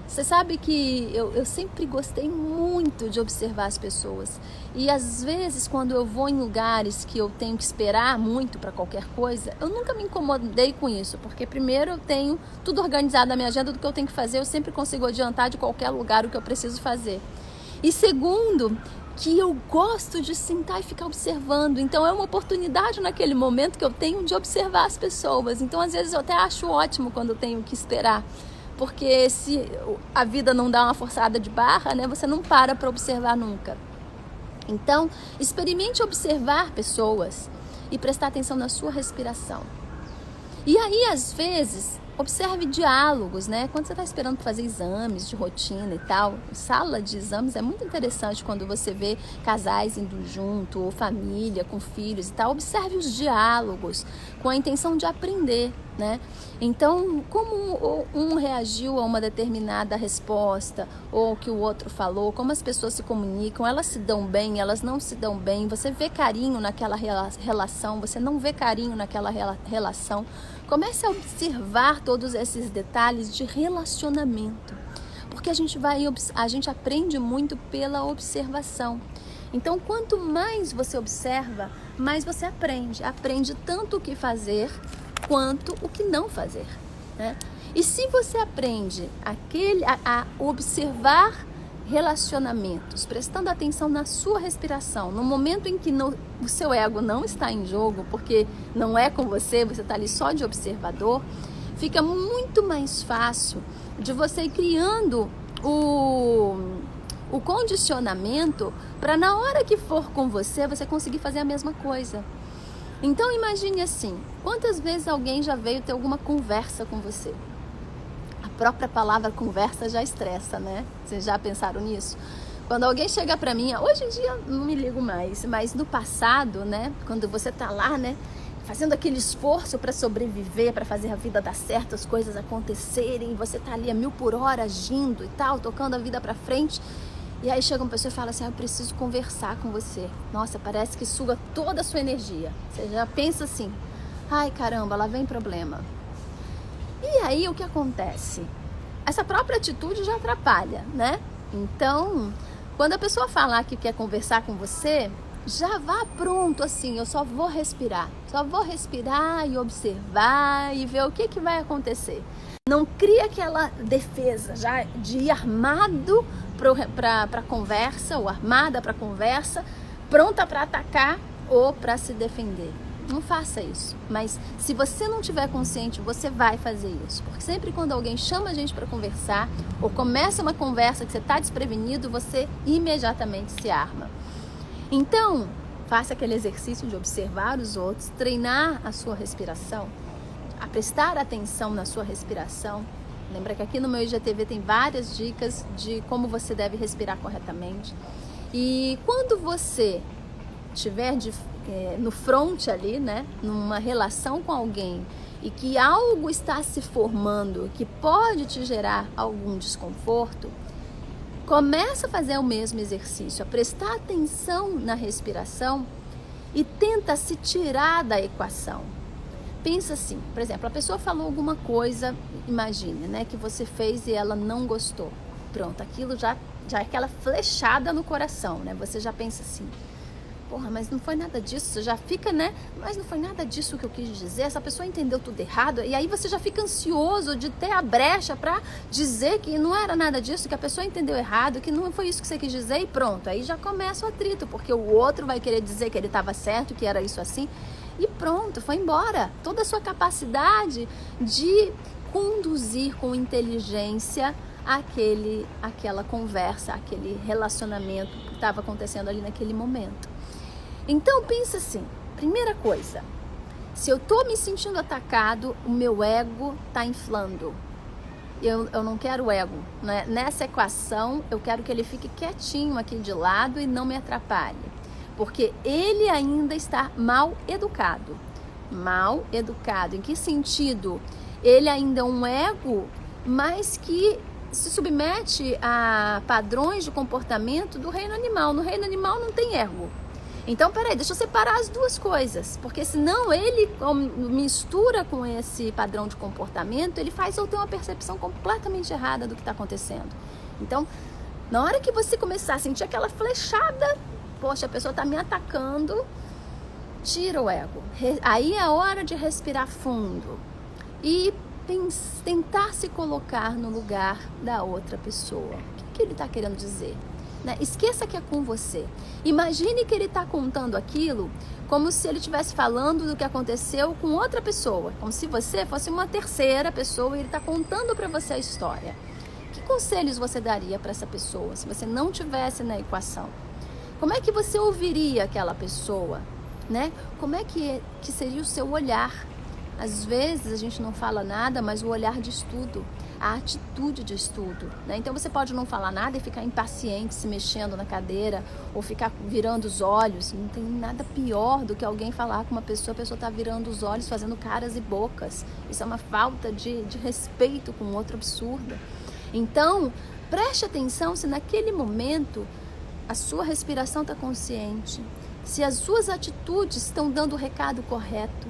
Você sabe que eu sempre gostei muito de observar as pessoas. E às vezes, quando eu vou em lugares que eu tenho que esperar muito para qualquer coisa, eu nunca me incomodei com isso. Porque primeiro eu tenho tudo organizado na minha agenda do que eu tenho que fazer. Eu sempre consigo adiantar de qualquer lugar o que eu preciso fazer. E segundo, que eu gosto de sentar e ficar observando. Então é uma oportunidade naquele momento que eu tenho de observar as pessoas. Então às vezes eu até acho ótimo quando eu tenho que esperar. Porque se a vida não dá uma forçada de barra, né, você não para observar nunca. Então, experimente observar pessoas e prestar atenção na sua respiração. E aí, às vezes, observe diálogos, né? Quando você está esperando fazer exames de rotina e tal, sala de exames é muito interessante quando você vê casais indo junto, ou família com filhos e tal. Observe os diálogos com a intenção de aprender, né? Então, como um reagiu a uma determinada resposta, ou o que o outro falou, como as pessoas se comunicam, elas se dão bem, elas não se dão bem, você vê carinho naquela relação, você não vê carinho naquela relação. Comece a observar todos esses detalhes de relacionamento, porque a gente aprende muito pela observação. Então, quanto mais você observa, mais você aprende. Aprende tanto o que fazer quanto o que não fazer, né? E se você aprende a observar relacionamentos, prestando atenção na sua respiração, no momento em que o seu ego não está em jogo, porque não é com você está ali só de observador, fica muito mais fácil de você ir criando o condicionamento para na hora que for com você conseguir fazer a mesma coisa. Então imagine assim, quantas vezes alguém já veio ter alguma conversa com você? A própria palavra conversa já estressa, né? Vocês já pensaram nisso? Quando alguém chega pra mim, hoje em dia não me ligo mais, mas no passado, né? Quando você tá lá, né? Fazendo aquele esforço para sobreviver, para fazer a vida dar certo, as coisas acontecerem, você tá ali a 1000 por hora agindo e tal, tocando a vida pra frente. E aí chega uma pessoa e fala assim, eu preciso conversar com você. Nossa, parece que suga toda a sua energia. Você já pensa assim, ai caramba, lá vem problema. E aí o que acontece? Essa própria atitude já atrapalha, né? Então, quando a pessoa falar que quer conversar com você, já vá pronto assim, eu só vou respirar e observar e ver o que vai acontecer. Não cria aquela defesa já de ir armado para conversa ou armada para conversa, pronta para atacar ou para se defender. Não faça isso, mas se você não tiver consciente, você vai fazer isso, porque sempre quando alguém chama a gente para conversar ou começa uma conversa que você está desprevenido, você imediatamente se arma. Então, faça aquele exercício de observar os outros, treinar a sua respiração, a prestar atenção na sua respiração. Lembra que aqui no meu IGTV tem várias dicas de como você deve respirar corretamente. E quando você estiver no front ali, né, numa relação com alguém e que algo está se formando que pode te gerar algum desconforto, começa a fazer o mesmo exercício, a prestar atenção na respiração e tenta se tirar da equação. Pensa assim, por exemplo, a pessoa falou alguma coisa, imagine, né, que você fez e ela não gostou. Pronto, aquilo já é aquela flechada no coração, né? Você já pensa assim, porra, mas não foi nada disso, você já fica, né? Mas não foi nada disso que eu quis dizer, essa pessoa entendeu tudo errado, e aí você já fica ansioso de ter a brecha para dizer que não era nada disso, que a pessoa entendeu errado, que não foi isso que você quis dizer, e pronto, aí já começa o atrito, porque o outro vai querer dizer que ele estava certo, que era isso assim, e pronto, foi embora. Toda a sua capacidade de conduzir com inteligência aquela conversa, aquele relacionamento que estava acontecendo ali naquele momento. Então pensa assim, primeira coisa, se eu estou me sentindo atacado, o meu ego está inflando. Eu não quero ego, né? Nessa equação eu quero que ele fique quietinho aqui de lado e não me atrapalhe, porque ele ainda está mal educado. Mal educado, em que sentido? Ele ainda é um ego, mas que se submete a padrões de comportamento do reino animal. No reino animal não tem ego. Então, peraí, deixa eu separar as duas coisas, porque senão ele mistura com esse padrão de comportamento, ele faz eu ter uma percepção completamente errada do que está acontecendo. Então, na hora que você começar a sentir aquela flechada, poxa, a pessoa está me atacando, tira o ego. Aí é a hora de respirar fundo e tentar se colocar no lugar da outra pessoa. O que ele está querendo dizer? Né? Esqueça que é com você. Imagine que ele está contando aquilo como se ele estivesse falando do que aconteceu com outra pessoa, como se você fosse uma terceira pessoa e ele está contando para você a história. Que conselhos você daria para essa pessoa se você não tivesse na equação? Como é que você ouviria aquela pessoa? Né? Como é que seria o seu olhar? Às vezes a gente não fala nada, mas o olhar de estudo, a atitude de estudo, né? Então você pode não falar nada e ficar impaciente, se mexendo na cadeira ou ficar virando os olhos. Não tem nada pior do que alguém falar com uma pessoa, a pessoa está virando os olhos, fazendo caras e bocas. Isso é uma falta de respeito com o outro absurda. Então, preste atenção se naquele momento a sua respiração está consciente, se as suas atitudes estão dando o recado correto.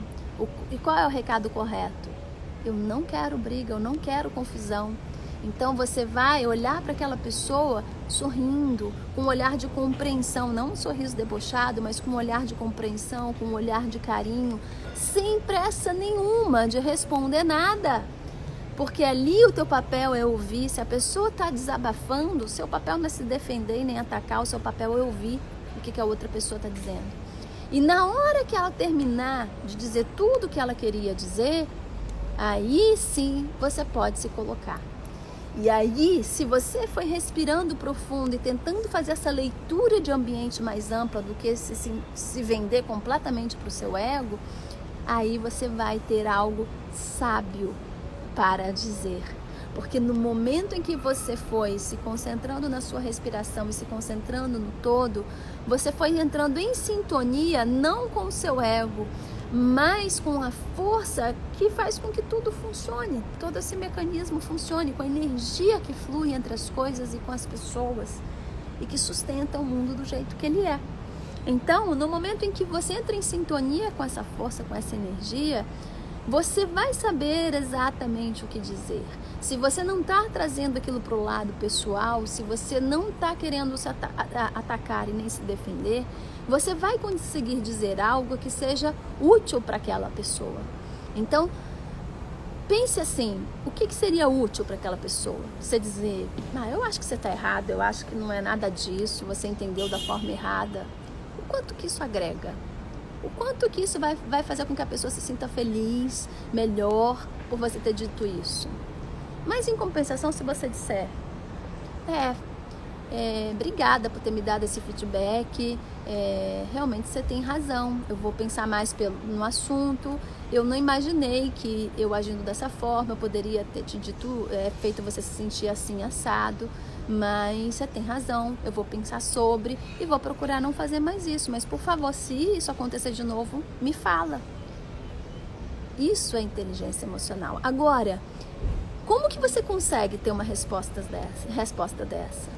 E qual é o recado correto? Eu não quero briga, eu não quero confusão. Então você vai olhar para aquela pessoa sorrindo, com um olhar de compreensão, não um sorriso debochado, mas com um olhar de compreensão, com um olhar de carinho, sem pressa nenhuma de responder nada. Porque ali o teu papel é ouvir. Se a pessoa está desabafando, o seu papel não é se defender nem atacar, o seu papel é ouvir o que a outra pessoa está dizendo. E na hora que ela terminar de dizer tudo o que ela queria dizer, aí sim você pode se colocar. E aí, se você foi respirando profundo e tentando fazer essa leitura de ambiente mais ampla do que se vender completamente para o seu ego, aí você vai ter algo sábio para dizer. Porque no momento em que você foi se concentrando na sua respiração e se concentrando no todo, você foi entrando em sintonia não com o seu ego, mas com a força que faz com que tudo funcione, todo esse mecanismo funcione, com a energia que flui entre as coisas e com as pessoas e que sustenta o mundo do jeito que ele é. Então, no momento em que você entra em sintonia com essa força, com essa energia, você vai saber exatamente o que dizer. Se você não está trazendo aquilo para o lado pessoal, se você não está querendo se atacar e nem se defender, você vai conseguir dizer algo que seja útil para aquela pessoa. Então, pense assim, o que seria útil para aquela pessoa? Você dizer, eu acho que você está errado, eu acho que não é nada disso, você entendeu da forma errada. O quanto que isso agrega? O quanto que isso vai fazer com que a pessoa se sinta feliz, melhor, por você ter dito isso? Mas em compensação, se você disser, obrigada por ter me dado esse feedback, realmente você tem razão, eu vou pensar mais no assunto, eu não imaginei que eu agindo dessa forma, eu poderia ter te dito, feito você se sentir assim, assado, mas você tem razão, eu vou pensar sobre e vou procurar não fazer mais isso, mas por favor, se isso acontecer de novo, me fala. Isso é inteligência emocional. Agora, como que você consegue ter uma resposta dessa?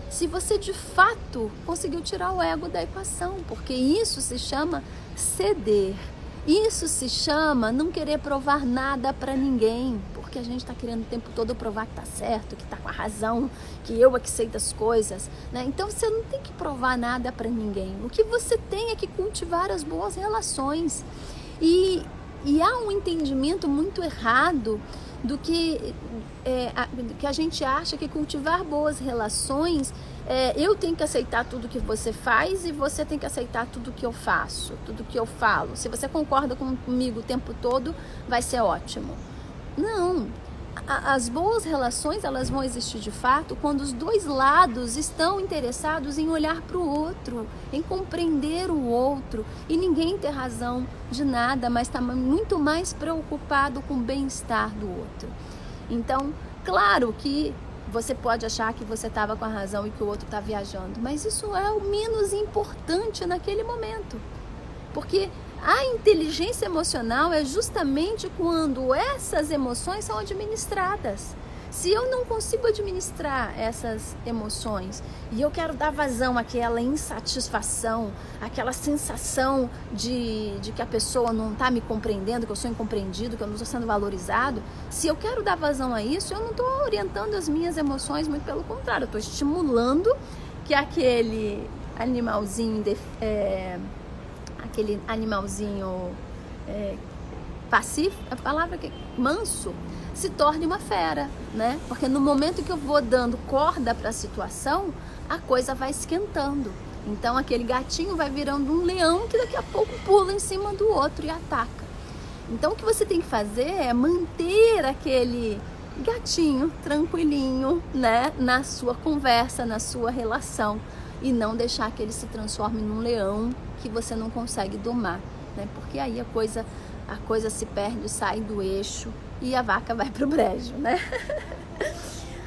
Se você de fato conseguiu tirar o ego da equação, porque isso se chama ceder. Isso se chama não querer provar nada para ninguém, porque a gente está querendo o tempo todo provar que está certo, que está com a razão, que eu é que sei das coisas, né? Então você não tem que provar nada para ninguém. O que você tem é que cultivar as boas relações. E há um entendimento muito errado do que a gente acha que cultivar boas relações eu tenho que aceitar tudo que você faz e você tem que aceitar tudo que eu faço, tudo que eu falo. Se você concorda comigo o tempo todo, vai ser ótimo. Não. As boas relações, elas vão existir de fato quando os dois lados estão interessados em olhar para o outro, em compreender o outro, e ninguém ter razão de nada, mas está muito mais preocupado com o bem-estar do outro. Então, claro que você pode achar que você estava com a razão e que o outro está viajando, mas isso é o menos importante naquele momento, porque a inteligência emocional é justamente quando essas emoções são administradas. Se eu não consigo administrar essas emoções e eu quero dar vazão àquela insatisfação, àquela sensação de que a pessoa não está me compreendendo, que eu sou incompreendido, que eu não estou sendo valorizado, se eu quero dar vazão a isso, eu não estou orientando as minhas emoções, muito pelo contrário, eu estou estimulando que aquele animalzinho pacífico, a palavra que manso, se torne uma fera, né? Porque no momento que eu vou dando corda para a situação, a coisa vai esquentando. Então aquele gatinho vai virando um leão que daqui a pouco pula em cima do outro e ataca. Então o que você tem que fazer é manter aquele gatinho tranquilinho, né? Na sua conversa, na sua relação, e não deixar que ele se transforme num leão que você não consegue domar, né? Porque aí a coisa se perde, sai do eixo e a vaca vai pro brejo, né?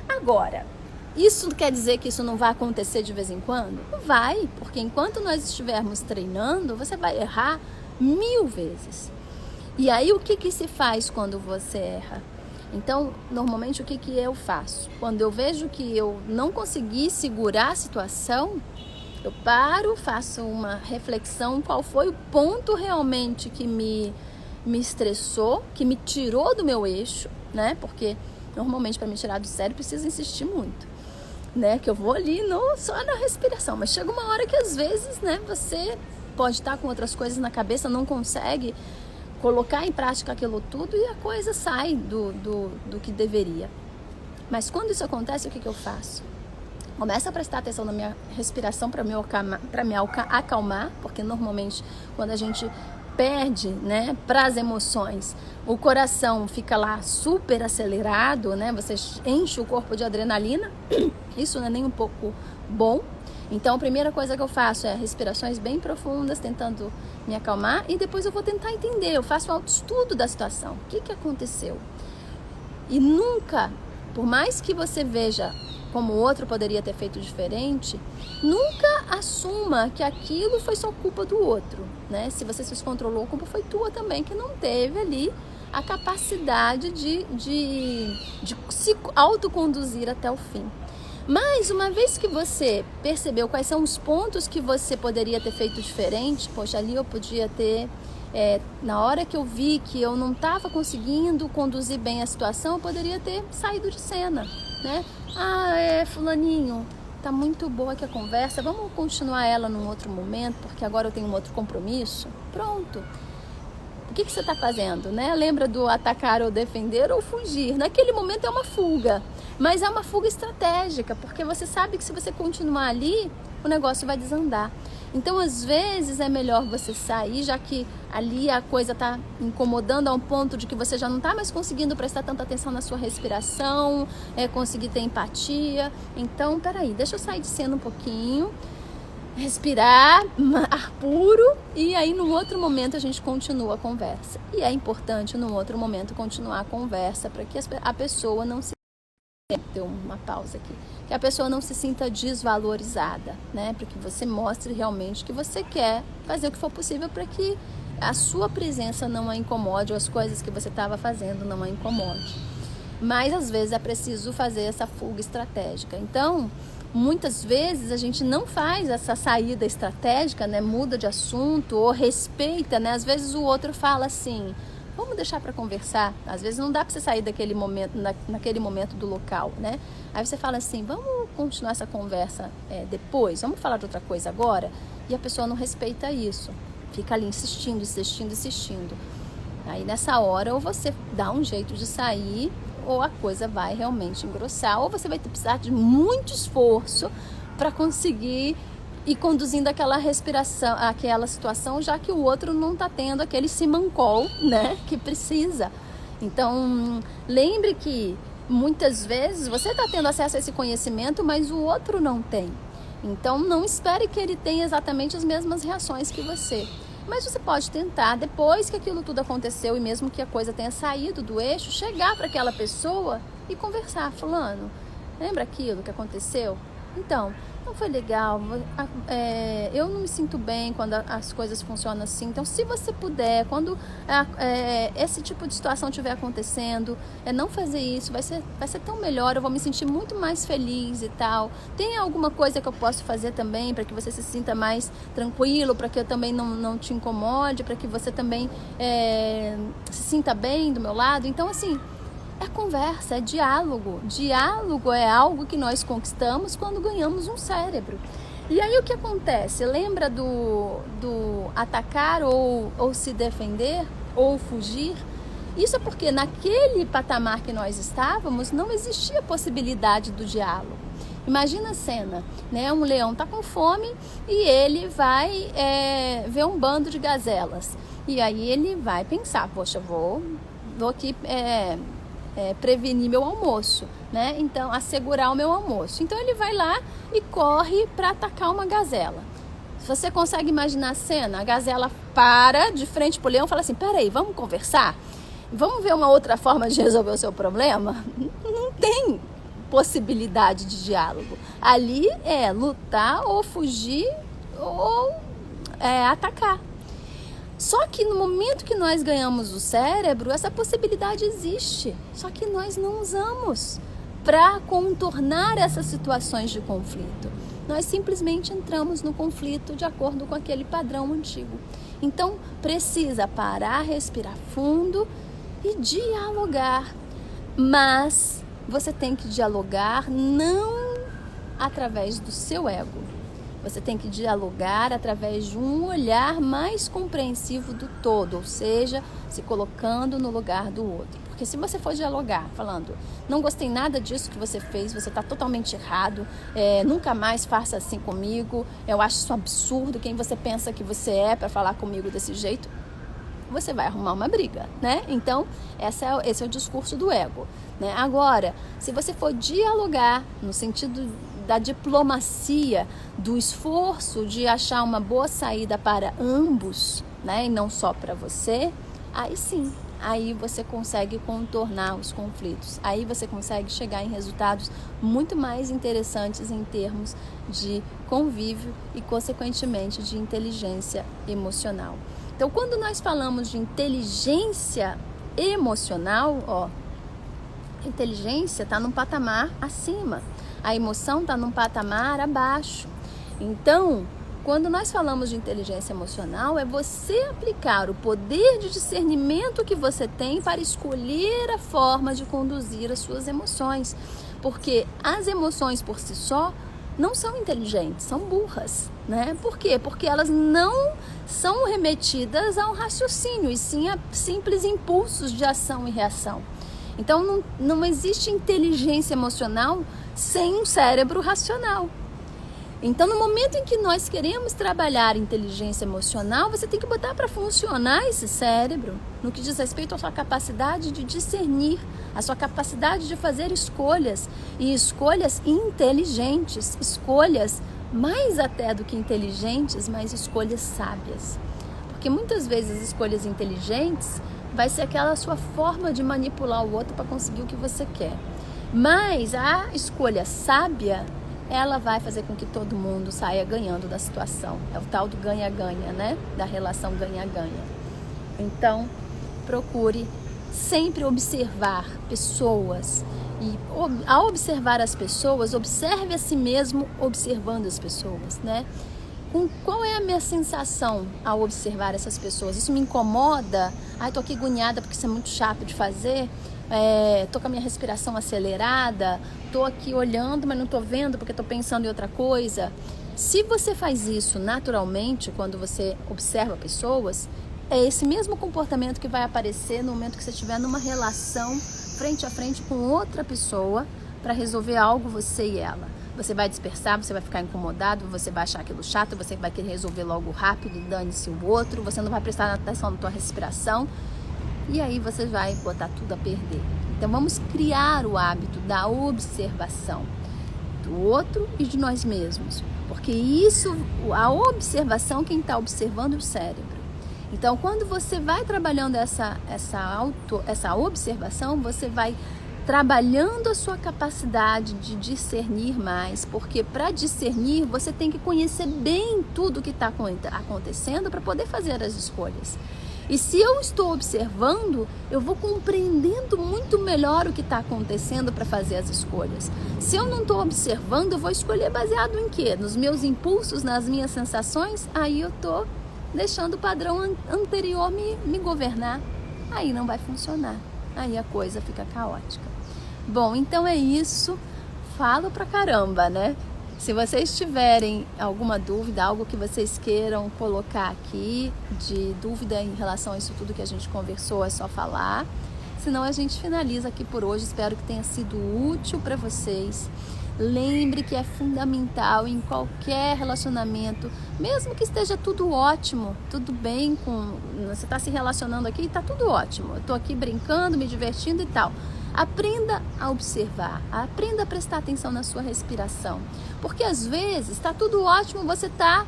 Agora, isso quer dizer que isso não vai acontecer de vez em quando? Não vai, porque enquanto nós estivermos treinando, você vai errar 1000 vezes. E aí o que se faz quando você erra? Então, normalmente o que eu faço? Quando eu vejo que eu não consegui segurar a situação, eu paro, faço uma reflexão, qual foi o ponto realmente que me estressou, que me tirou do meu eixo, né? Porque Normalmente, para me tirar do sério, precisa insistir muito, né? Que eu vou ali só na respiração. Mas chega uma hora que, às vezes, né, você pode estar com outras coisas na cabeça, não consegue colocar em prática aquilo tudo e a coisa sai do que deveria. Mas quando isso acontece, o que eu faço? Começa a prestar atenção na minha respiração para me acalmar, porque normalmente quando a gente perde, né, para as emoções, o coração fica lá super acelerado, né? Você enche o corpo de adrenalina, isso não é nem um pouco bom. Então a primeira coisa que eu faço é respirações bem profundas, tentando me acalmar, e depois eu vou tentar entender, eu faço um autoestudo da situação, o que aconteceu. E nunca, por mais que você veja como o outro poderia ter feito diferente, nunca assuma que aquilo foi só culpa do outro, né? Se você se descontrolou, a culpa foi tua também, que não teve ali a capacidade de se autoconduzir até o fim. Mas uma vez que você percebeu quais são os pontos que você poderia ter feito diferente, poxa, ali eu podia ter... na hora que eu vi que eu não estava conseguindo conduzir bem a situação, eu poderia ter saído de cena, né? Fulaninho, tá muito boa aqui a conversa, vamos continuar ela num outro momento, porque agora eu tenho um outro compromisso. Pronto. O que você está fazendo, né? Lembra do atacar ou defender ou fugir? Naquele momento é uma fuga, mas é uma fuga estratégica, porque você sabe que se você continuar ali, o negócio vai desandar. Então, às vezes, é melhor você sair, já que ali a coisa está incomodando a um ponto de que você já não está mais conseguindo prestar tanta atenção na sua respiração, conseguir ter empatia. Então, peraí, deixa eu sair de cena um pouquinho, respirar, ar puro, e aí no outro momento a gente continua a conversa. E é importante no outro momento continuar a conversa para que a pessoa não se... Deu uma pausa aqui. Que a pessoa não se sinta desvalorizada, né? Para que você mostre realmente que você quer fazer o que for possível para que a sua presença não a incomode ou as coisas que você estava fazendo não a incomode. Mas às vezes é preciso fazer essa fuga estratégica. Então, muitas vezes a gente não faz essa saída estratégica, né? Muda de assunto ou respeita, né? Às vezes o outro fala assim: vamos deixar para conversar. Às vezes não dá para você sair daquele momento, naquele momento do local, né? Aí você fala assim, vamos continuar essa conversa depois, vamos falar de outra coisa agora? E a pessoa não respeita isso. Fica ali insistindo. Aí nessa hora, ou você dá um jeito de sair, ou a coisa vai realmente engrossar, ou você vai precisar de muito esforço para conseguir ir conduzindo aquela respiração, aquela situação, já que o outro não está tendo aquele simancol, né, que precisa. Então, lembre que muitas vezes você está tendo acesso a esse conhecimento, mas o outro não tem. Então, não espere que ele tenha exatamente as mesmas reações que você. Mas você pode tentar, depois que aquilo tudo aconteceu e mesmo que a coisa tenha saído do eixo, chegar para aquela pessoa e conversar. Fulano, lembra aquilo que aconteceu? Então, não foi legal, eu não me sinto bem quando as coisas funcionam assim. Então, se você puder, quando esse tipo de situação estiver acontecendo, não fazer isso, vai ser tão melhor, eu vou me sentir muito mais feliz e tal. Tem alguma coisa que eu posso fazer também para que você se sinta mais tranquilo, para que eu também não te incomode, para que você também se sinta bem do meu lado? Então, assim, é conversa, é diálogo. Diálogo é algo que nós conquistamos quando ganhamos um cérebro. E aí o que acontece? Lembra do atacar ou se defender ou fugir? Isso é porque naquele patamar que nós estávamos não existia possibilidade do diálogo. Imagina a cena, né? Um leão está com fome e ele vai ver um bando de gazelas. E aí ele vai pensar, poxa, vou aqui... prevenir meu almoço, né? Então, assegurar o meu almoço. Então, ele vai lá e corre para atacar uma gazela. Se você consegue imaginar a cena, a gazela para de frente pro leão e fala assim, peraí, vamos conversar? Vamos ver uma outra forma de resolver o seu problema? Não tem possibilidade de diálogo. Ali é lutar ou fugir ou atacar. Só que no momento que nós ganhamos o cérebro, essa possibilidade existe. Só que nós não usamos para contornar essas situações de conflito. Nós simplesmente entramos no conflito de acordo com aquele padrão antigo. Então, precisa parar, respirar fundo e dialogar. Mas você tem que dialogar não através do seu ego. Você tem que dialogar através de um olhar mais compreensivo do todo, ou seja, se colocando no lugar do outro. Porque se você for dialogar falando, não gostei nada disso que você fez, você está totalmente errado, nunca mais faça assim comigo, eu acho isso absurdo, quem você pensa que você é para falar comigo desse jeito, você vai arrumar uma briga, né? Então, esse é o discurso do ego, né? Agora, se você for dialogar no sentido da diplomacia, do esforço de achar uma boa saída para ambos, né? E não só para você, aí sim, aí você consegue contornar os conflitos. Aí você consegue chegar em resultados muito mais interessantes em termos de convívio e, consequentemente, de inteligência emocional. Então, quando nós falamos de inteligência emocional, a inteligência está num patamar acima, a emoção está num patamar abaixo. Então, quando nós falamos de inteligência emocional, é você aplicar o poder de discernimento que você tem para escolher a forma de conduzir as suas emoções. Porque as emoções por si só não são inteligentes, são burras, né? Por quê? Porque elas não são remetidas a um raciocínio, e sim a simples impulsos de ação e reação. Então, não existe inteligência emocional sem um cérebro racional. Então, no momento em que nós queremos trabalhar inteligência emocional, você tem que botar para funcionar esse cérebro no que diz respeito à sua capacidade de discernir, a sua capacidade de fazer escolhas, e escolhas inteligentes, escolhas mais até do que inteligentes, mas escolhas sábias. Porque muitas vezes escolhas inteligentes vai ser aquela sua forma de manipular o outro para conseguir o que você quer. Mas a escolha sábia, ela vai fazer com que todo mundo saia ganhando da situação. É o tal do ganha-ganha, né? Da relação ganha-ganha. Então, procure sempre observar pessoas. E ao observar as pessoas, observe a si mesmo observando as pessoas, né? Qual é a minha sensação ao observar essas pessoas? Isso me incomoda? Ai, tô aqui agoniada porque isso é muito chato de fazer. Tô com a minha respiração acelerada. Tô aqui olhando, mas não tô vendo porque tô pensando em outra coisa. Se você faz isso naturalmente, quando você observa pessoas, é esse mesmo comportamento que vai aparecer no momento que você estiver numa relação frente a frente com outra pessoa para resolver algo, você e ela. Você vai dispersar, você vai ficar incomodado, você vai achar aquilo chato, você vai querer resolver logo rápido, dane-se o outro, você não vai prestar atenção na tua respiração e aí você vai botar tudo a perder. Então vamos criar o hábito da observação do outro e de nós mesmos, porque isso, a observação, quem está observando é o cérebro. Então quando você vai trabalhando essa observação, você vai trabalhando a sua capacidade de discernir mais, porque para discernir você tem que conhecer bem tudo que está acontecendo para poder fazer as escolhas. E se eu estou observando, eu vou compreendendo muito melhor o que está acontecendo para fazer as escolhas. Se eu não estou observando, eu vou escolher baseado em quê? Nos meus impulsos, nas minhas sensações? Aí eu estou deixando o padrão anterior me governar. Aí não vai funcionar. Aí a coisa fica caótica. Bom, então é isso. Falo pra caramba, né? Se vocês tiverem alguma dúvida, algo que vocês queiram colocar aqui, de dúvida em relação a isso tudo que a gente conversou, é só falar. Senão a gente finaliza aqui por hoje. Espero que tenha sido útil para vocês. Lembre que é fundamental em qualquer relacionamento, mesmo que esteja tudo ótimo, tudo bem, você está se relacionando aqui e está tudo ótimo. Eu estou aqui brincando, me divertindo e tal. Aprenda a observar, aprenda a prestar atenção na sua respiração. Porque às vezes está tudo ótimo, você está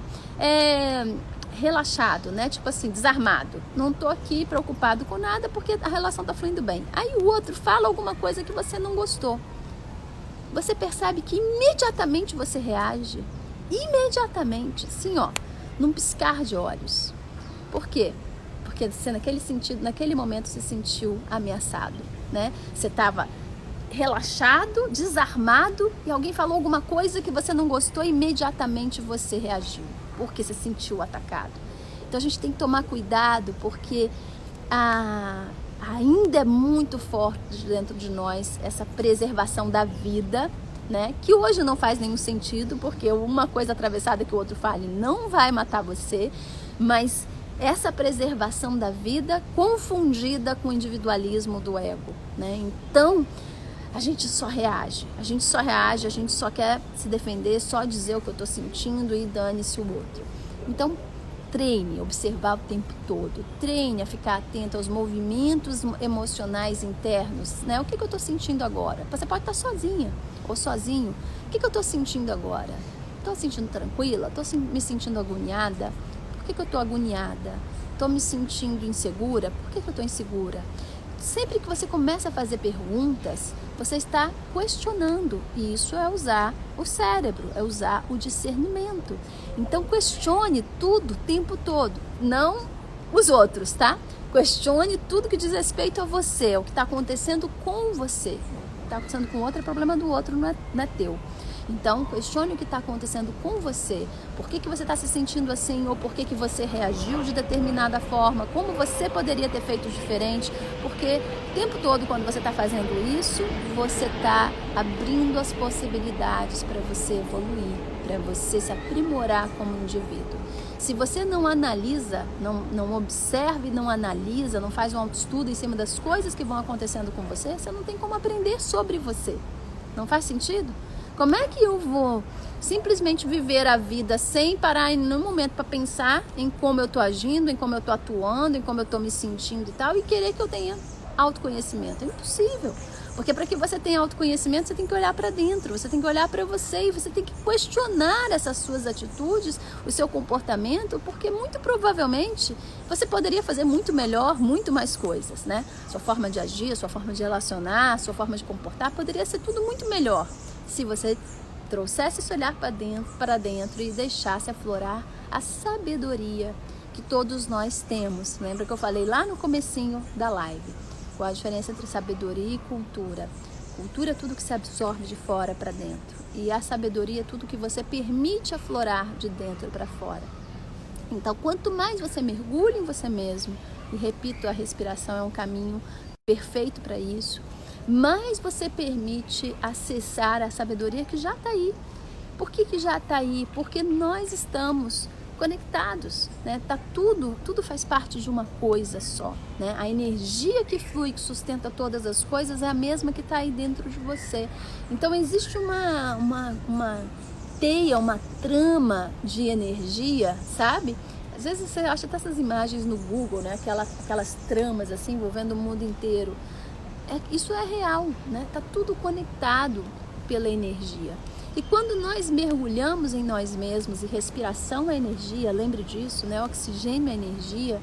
relaxado, né? Tipo assim, desarmado. Não estou aqui preocupado com nada porque a relação está fluindo bem. Aí o outro fala alguma coisa que você não gostou. Você percebe que imediatamente você reage. Imediatamente, sim, num piscar de olhos. Por quê? Porque você naquele momento se sentiu ameaçado, né? Você estava relaxado, desarmado e alguém falou alguma coisa que você não gostou e imediatamente você reagiu, porque se sentiu atacado. Então a gente tem que tomar cuidado porque ainda é muito forte dentro de nós essa preservação da vida, né? Que hoje não faz nenhum sentido, porque uma coisa atravessada que o outro fale não vai matar você, mas essa preservação da vida confundida com o individualismo do ego, né? Então, a gente só reage, a gente só quer se defender, só dizer o que eu tô sentindo e dane-se o outro. Então, treine a observar o tempo todo, treine a ficar atento aos movimentos emocionais internos, né? O que eu tô sentindo agora? Você pode estar sozinha ou sozinho. O que eu tô sentindo agora? Tô sentindo tranquila? Tô me sentindo agoniada? Por que eu tô agoniada? Tô me sentindo insegura? Por que eu tô insegura? Sempre que você começa a fazer perguntas, você está questionando, e isso é usar o cérebro, é usar o discernimento. Então questione tudo o tempo todo, não os outros, tá? Questione tudo que diz respeito a você, o que está acontecendo com você. O que está acontecendo com o outro é problema do outro, não é teu. Então, questione o que está acontecendo com você. Por que você está se sentindo assim? Ou por que você reagiu de determinada forma? Como você poderia ter feito diferente? Porque o tempo todo, quando você está fazendo isso, você está abrindo as possibilidades para você evoluir, para você se aprimorar como indivíduo. Se você não analisa, não observa e não analisa, não faz um autoestudo em cima das coisas que vão acontecendo com você, você não tem como aprender sobre você. Não faz sentido? Como é que eu vou simplesmente viver a vida sem parar em nenhum momento para pensar em como eu estou agindo, em como eu estou atuando, em como eu estou me sentindo e tal, e querer que eu tenha autoconhecimento? É impossível. Porque para que você tenha autoconhecimento, você tem que olhar para dentro, você tem que olhar para você e você tem que questionar essas suas atitudes, o seu comportamento, porque muito provavelmente você poderia fazer muito melhor, muito mais coisas, né? Sua forma de agir, sua forma de relacionar, sua forma de comportar poderia ser tudo muito melhor se você trouxesse esse olhar para dentro e deixasse aflorar a sabedoria que todos nós temos. Lembra que eu falei lá no comecinho da live? Qual a diferença entre sabedoria e cultura? Cultura é tudo que se absorve de fora para dentro. E a sabedoria é tudo que você permite aflorar de dentro para fora. Então, quanto mais você mergulha em você mesmo, e repito, a respiração é um caminho perfeito para isso, mais você permite acessar a sabedoria que já está aí. Por que já está aí? Porque nós estamos conectados, né? Tá tudo faz parte de uma coisa só, né? A energia que flui, que sustenta todas as coisas é a mesma que está aí dentro de você. Então existe uma teia, uma trama de energia, sabe? Às vezes você acha até essas imagens no Google, né? Aquelas tramas assim envolvendo o mundo inteiro. Isso é real, né? Tá tudo conectado pela energia. E quando nós mergulhamos em nós mesmos, e respiração é energia, lembre disso, né? Oxigênio é energia,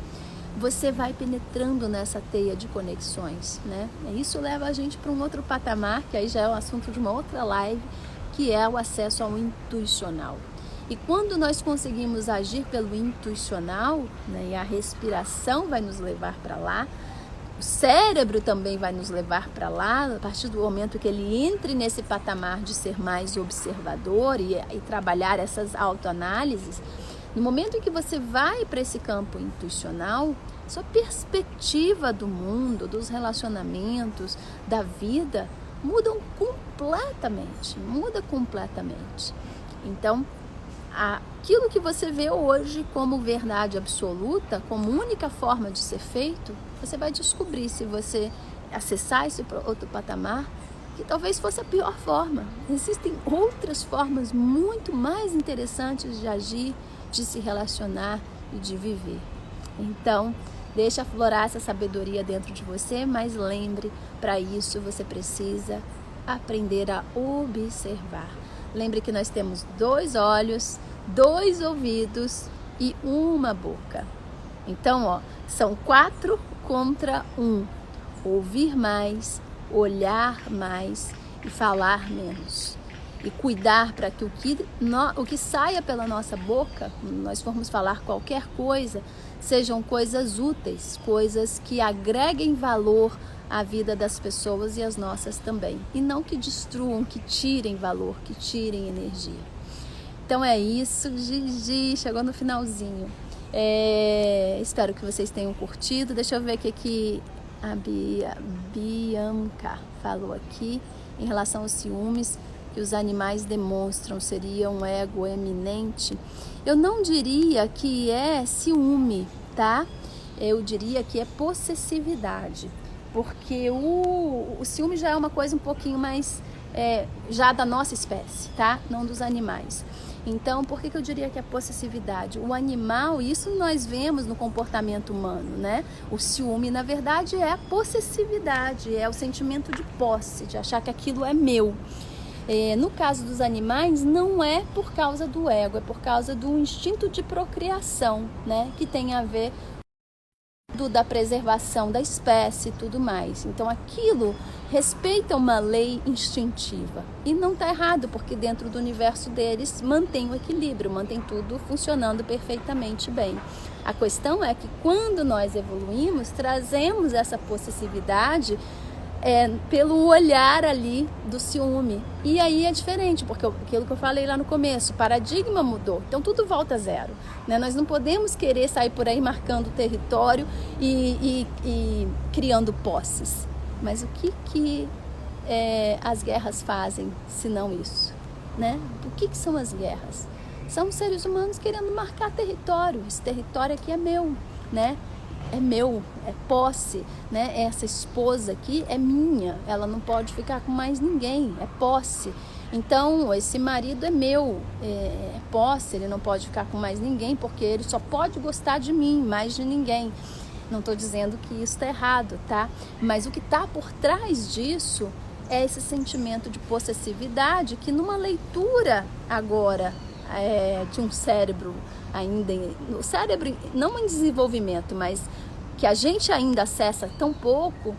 você vai penetrando nessa teia de conexões, né? E isso leva a gente para um outro patamar, que aí já é um assunto de uma outra live, que é o acesso ao intuicional. E quando nós conseguimos agir pelo intuicional, né? E a respiração vai nos levar para lá, o cérebro também vai nos levar para lá, a partir do momento que ele entre nesse patamar de ser mais observador e trabalhar essas autoanálises. No momento em que você vai para esse campo intuicional, sua perspectiva do mundo, dos relacionamentos, da vida, muda completamente. Então, aquilo que você vê hoje como verdade absoluta, como única forma de ser feito, você vai descobrir, se você acessar esse outro patamar, que talvez fosse a pior forma. Existem outras formas muito mais interessantes de agir, de se relacionar e de viver. Então, deixa aflorar essa sabedoria dentro de você, mas lembre, para isso você precisa aprender a observar. Lembre que nós temos 2 olhos, 2 ouvidos e uma boca. Então, são 4 contra 1. Ouvir mais, olhar mais e falar menos. E cuidar para que o que saia pela nossa boca, quando nós formos falar qualquer coisa, sejam coisas úteis, coisas que agreguem valor à vida das pessoas e às nossas também. E não que destruam, que tirem valor, que tirem energia. Então é isso, Gigi, chegou no finalzinho. Espero que vocês tenham curtido. Deixa eu ver o que A Bianca falou aqui em relação aos ciúmes que os animais demonstram, seria um ego eminente. Eu não diria que é ciúme, tá? Eu diria que é possessividade, porque o ciúme já é uma coisa um pouquinho mais já da nossa espécie, tá? Não dos animais. Então, por que eu diria que é possessividade? O animal, isso nós vemos no comportamento humano, né? O ciúme, na verdade, é a possessividade, é o sentimento de posse, de achar que aquilo é meu. No caso dos animais, não é por causa do ego, é por causa do instinto de procriação, né? Que tem a ver da preservação da espécie e tudo mais. Então aquilo respeita uma lei instintiva e não está errado, porque dentro do universo deles mantém o equilíbrio, mantém tudo funcionando perfeitamente bem. A questão é que quando nós evoluímos, trazemos essa possessividade pelo olhar ali do ciúme. E aí é diferente, porque aquilo que eu falei lá no começo, o paradigma mudou. Então tudo volta a zero, né? Nós não podemos querer sair por aí marcando território e criando posses. Mas o que as guerras fazem, se não isso? Né? O que são as guerras? São seres humanos querendo marcar território. Esse território aqui é meu, né? É meu, é posse, né? Essa esposa aqui é minha, ela não pode ficar com mais ninguém, é posse. Então, esse marido é meu, é posse, ele não pode ficar com mais ninguém, porque ele só pode gostar de mim, mais de ninguém. Não estou dizendo que isso está errado, tá? Mas o que está por trás disso é esse sentimento de possessividade que numa leitura agora de um cérebro ainda, o cérebro não em desenvolvimento, mas que a gente ainda acessa tão pouco,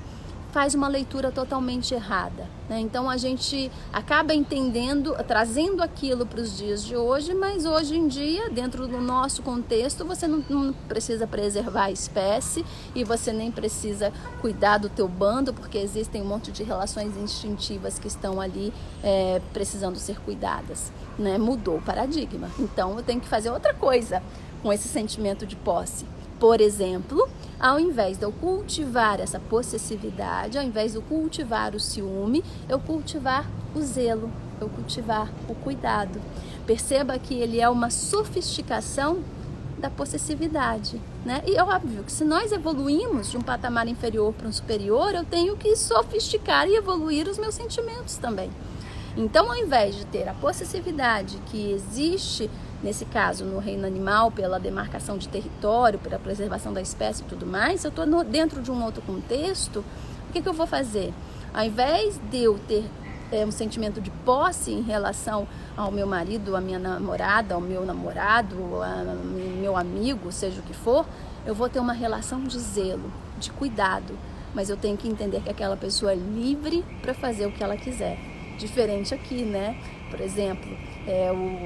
faz uma leitura totalmente errada, né? Então a gente acaba entendendo, trazendo aquilo para os dias de hoje, mas hoje em dia, dentro do nosso contexto, você não precisa preservar a espécie e você nem precisa cuidar do teu bando, porque existem um monte de relações instintivas que estão ali precisando ser cuidadas, né? Mudou o paradigma. Então eu tenho que fazer outra coisa com esse sentimento de posse. Por exemplo, ao invés de eu cultivar essa possessividade, ao invés de eu cultivar o ciúme, eu cultivar o zelo, eu cultivar o cuidado. Perceba que ele é uma sofisticação da possessividade, né? E é óbvio que se nós evoluímos de um patamar inferior para um superior, eu tenho que sofisticar e evoluir os meus sentimentos também. Então, ao invés de ter a possessividade que existe, nesse caso, no reino animal, pela demarcação de território, pela preservação da espécie e tudo mais, se eu estou dentro de um outro contexto, o que eu vou fazer? Ao invés de eu ter um sentimento de posse em relação ao meu marido, à minha namorada, ao meu namorado, ao meu amigo, seja o que for, eu vou ter uma relação de zelo, de cuidado, mas eu tenho que entender que aquela pessoa é livre para fazer o que ela quiser. Diferente aqui, né? Por exemplo,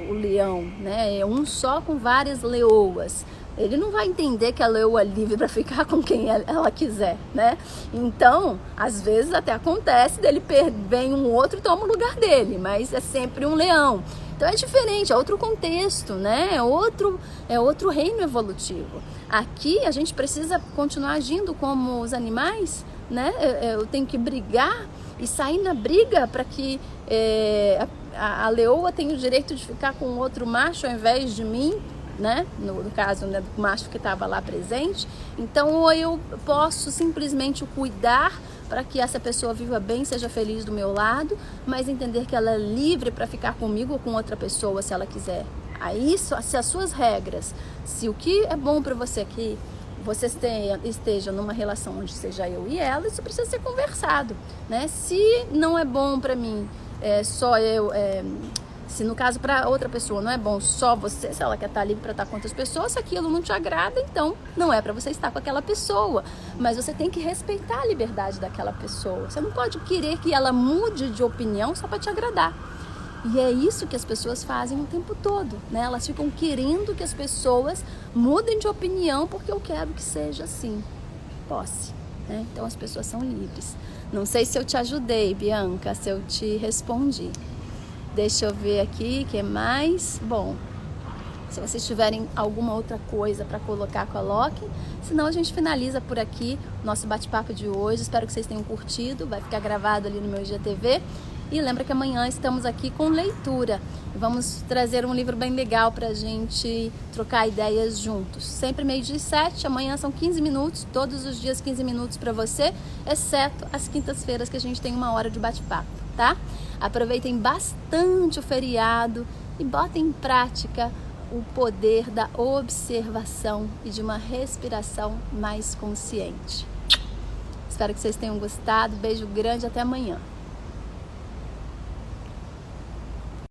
o leão, né? É um só com várias leoas. Ele não vai entender que a leoa é livre para ficar com quem ela quiser, né? Então, às vezes até acontece dele vem um outro e toma o lugar dele, mas é sempre um leão. Então é diferente, é outro contexto, né? É outro reino evolutivo. Aqui a gente precisa continuar agindo como os animais, né? Eu tenho que brigar e sair na briga para que a leoa tenha o direito de ficar com outro macho ao invés de mim, né? No caso, né, do macho que estava lá presente. Então, ou eu posso simplesmente cuidar para que essa pessoa viva bem, seja feliz do meu lado, mas entender que ela é livre para ficar comigo ou com outra pessoa, se ela quiser. Aí, se as suas regras, se o que é bom para você aqui, você esteja numa relação onde seja eu e ela, isso precisa ser conversado, né? Se não é bom para mim, só eu, se no caso para outra pessoa não é bom só você, se ela quer estar livre para estar com outras pessoas, se aquilo não te agrada, então não é para você estar com aquela pessoa, mas você tem que respeitar a liberdade daquela pessoa. Você não pode querer que ela mude de opinião só para te agradar. E é isso que as pessoas fazem o tempo todo, né? Elas ficam querendo que as pessoas mudem de opinião porque eu quero que seja assim. Posse, né? Então as pessoas são livres. Não sei se eu te ajudei, Bianca, se eu te respondi. Deixa eu ver aqui, o que mais? Bom, Se vocês tiverem alguma outra coisa para colocar, coloquem. Senão a gente finaliza por aqui o nosso bate-papo de hoje. Espero que vocês tenham curtido. Vai ficar gravado ali no meu IGTV. E lembra que amanhã estamos aqui com leitura. Vamos trazer um livro bem legal para a gente trocar ideias juntos. Sempre 12h07, amanhã são 15 minutos, todos os dias 15 minutos para você, exceto as quintas-feiras que a gente tem 1 hora de bate-papo, tá? Aproveitem bastante o feriado e botem em prática o poder da observação e de uma respiração mais consciente. Espero que vocês tenham gostado. Beijo grande, até amanhã.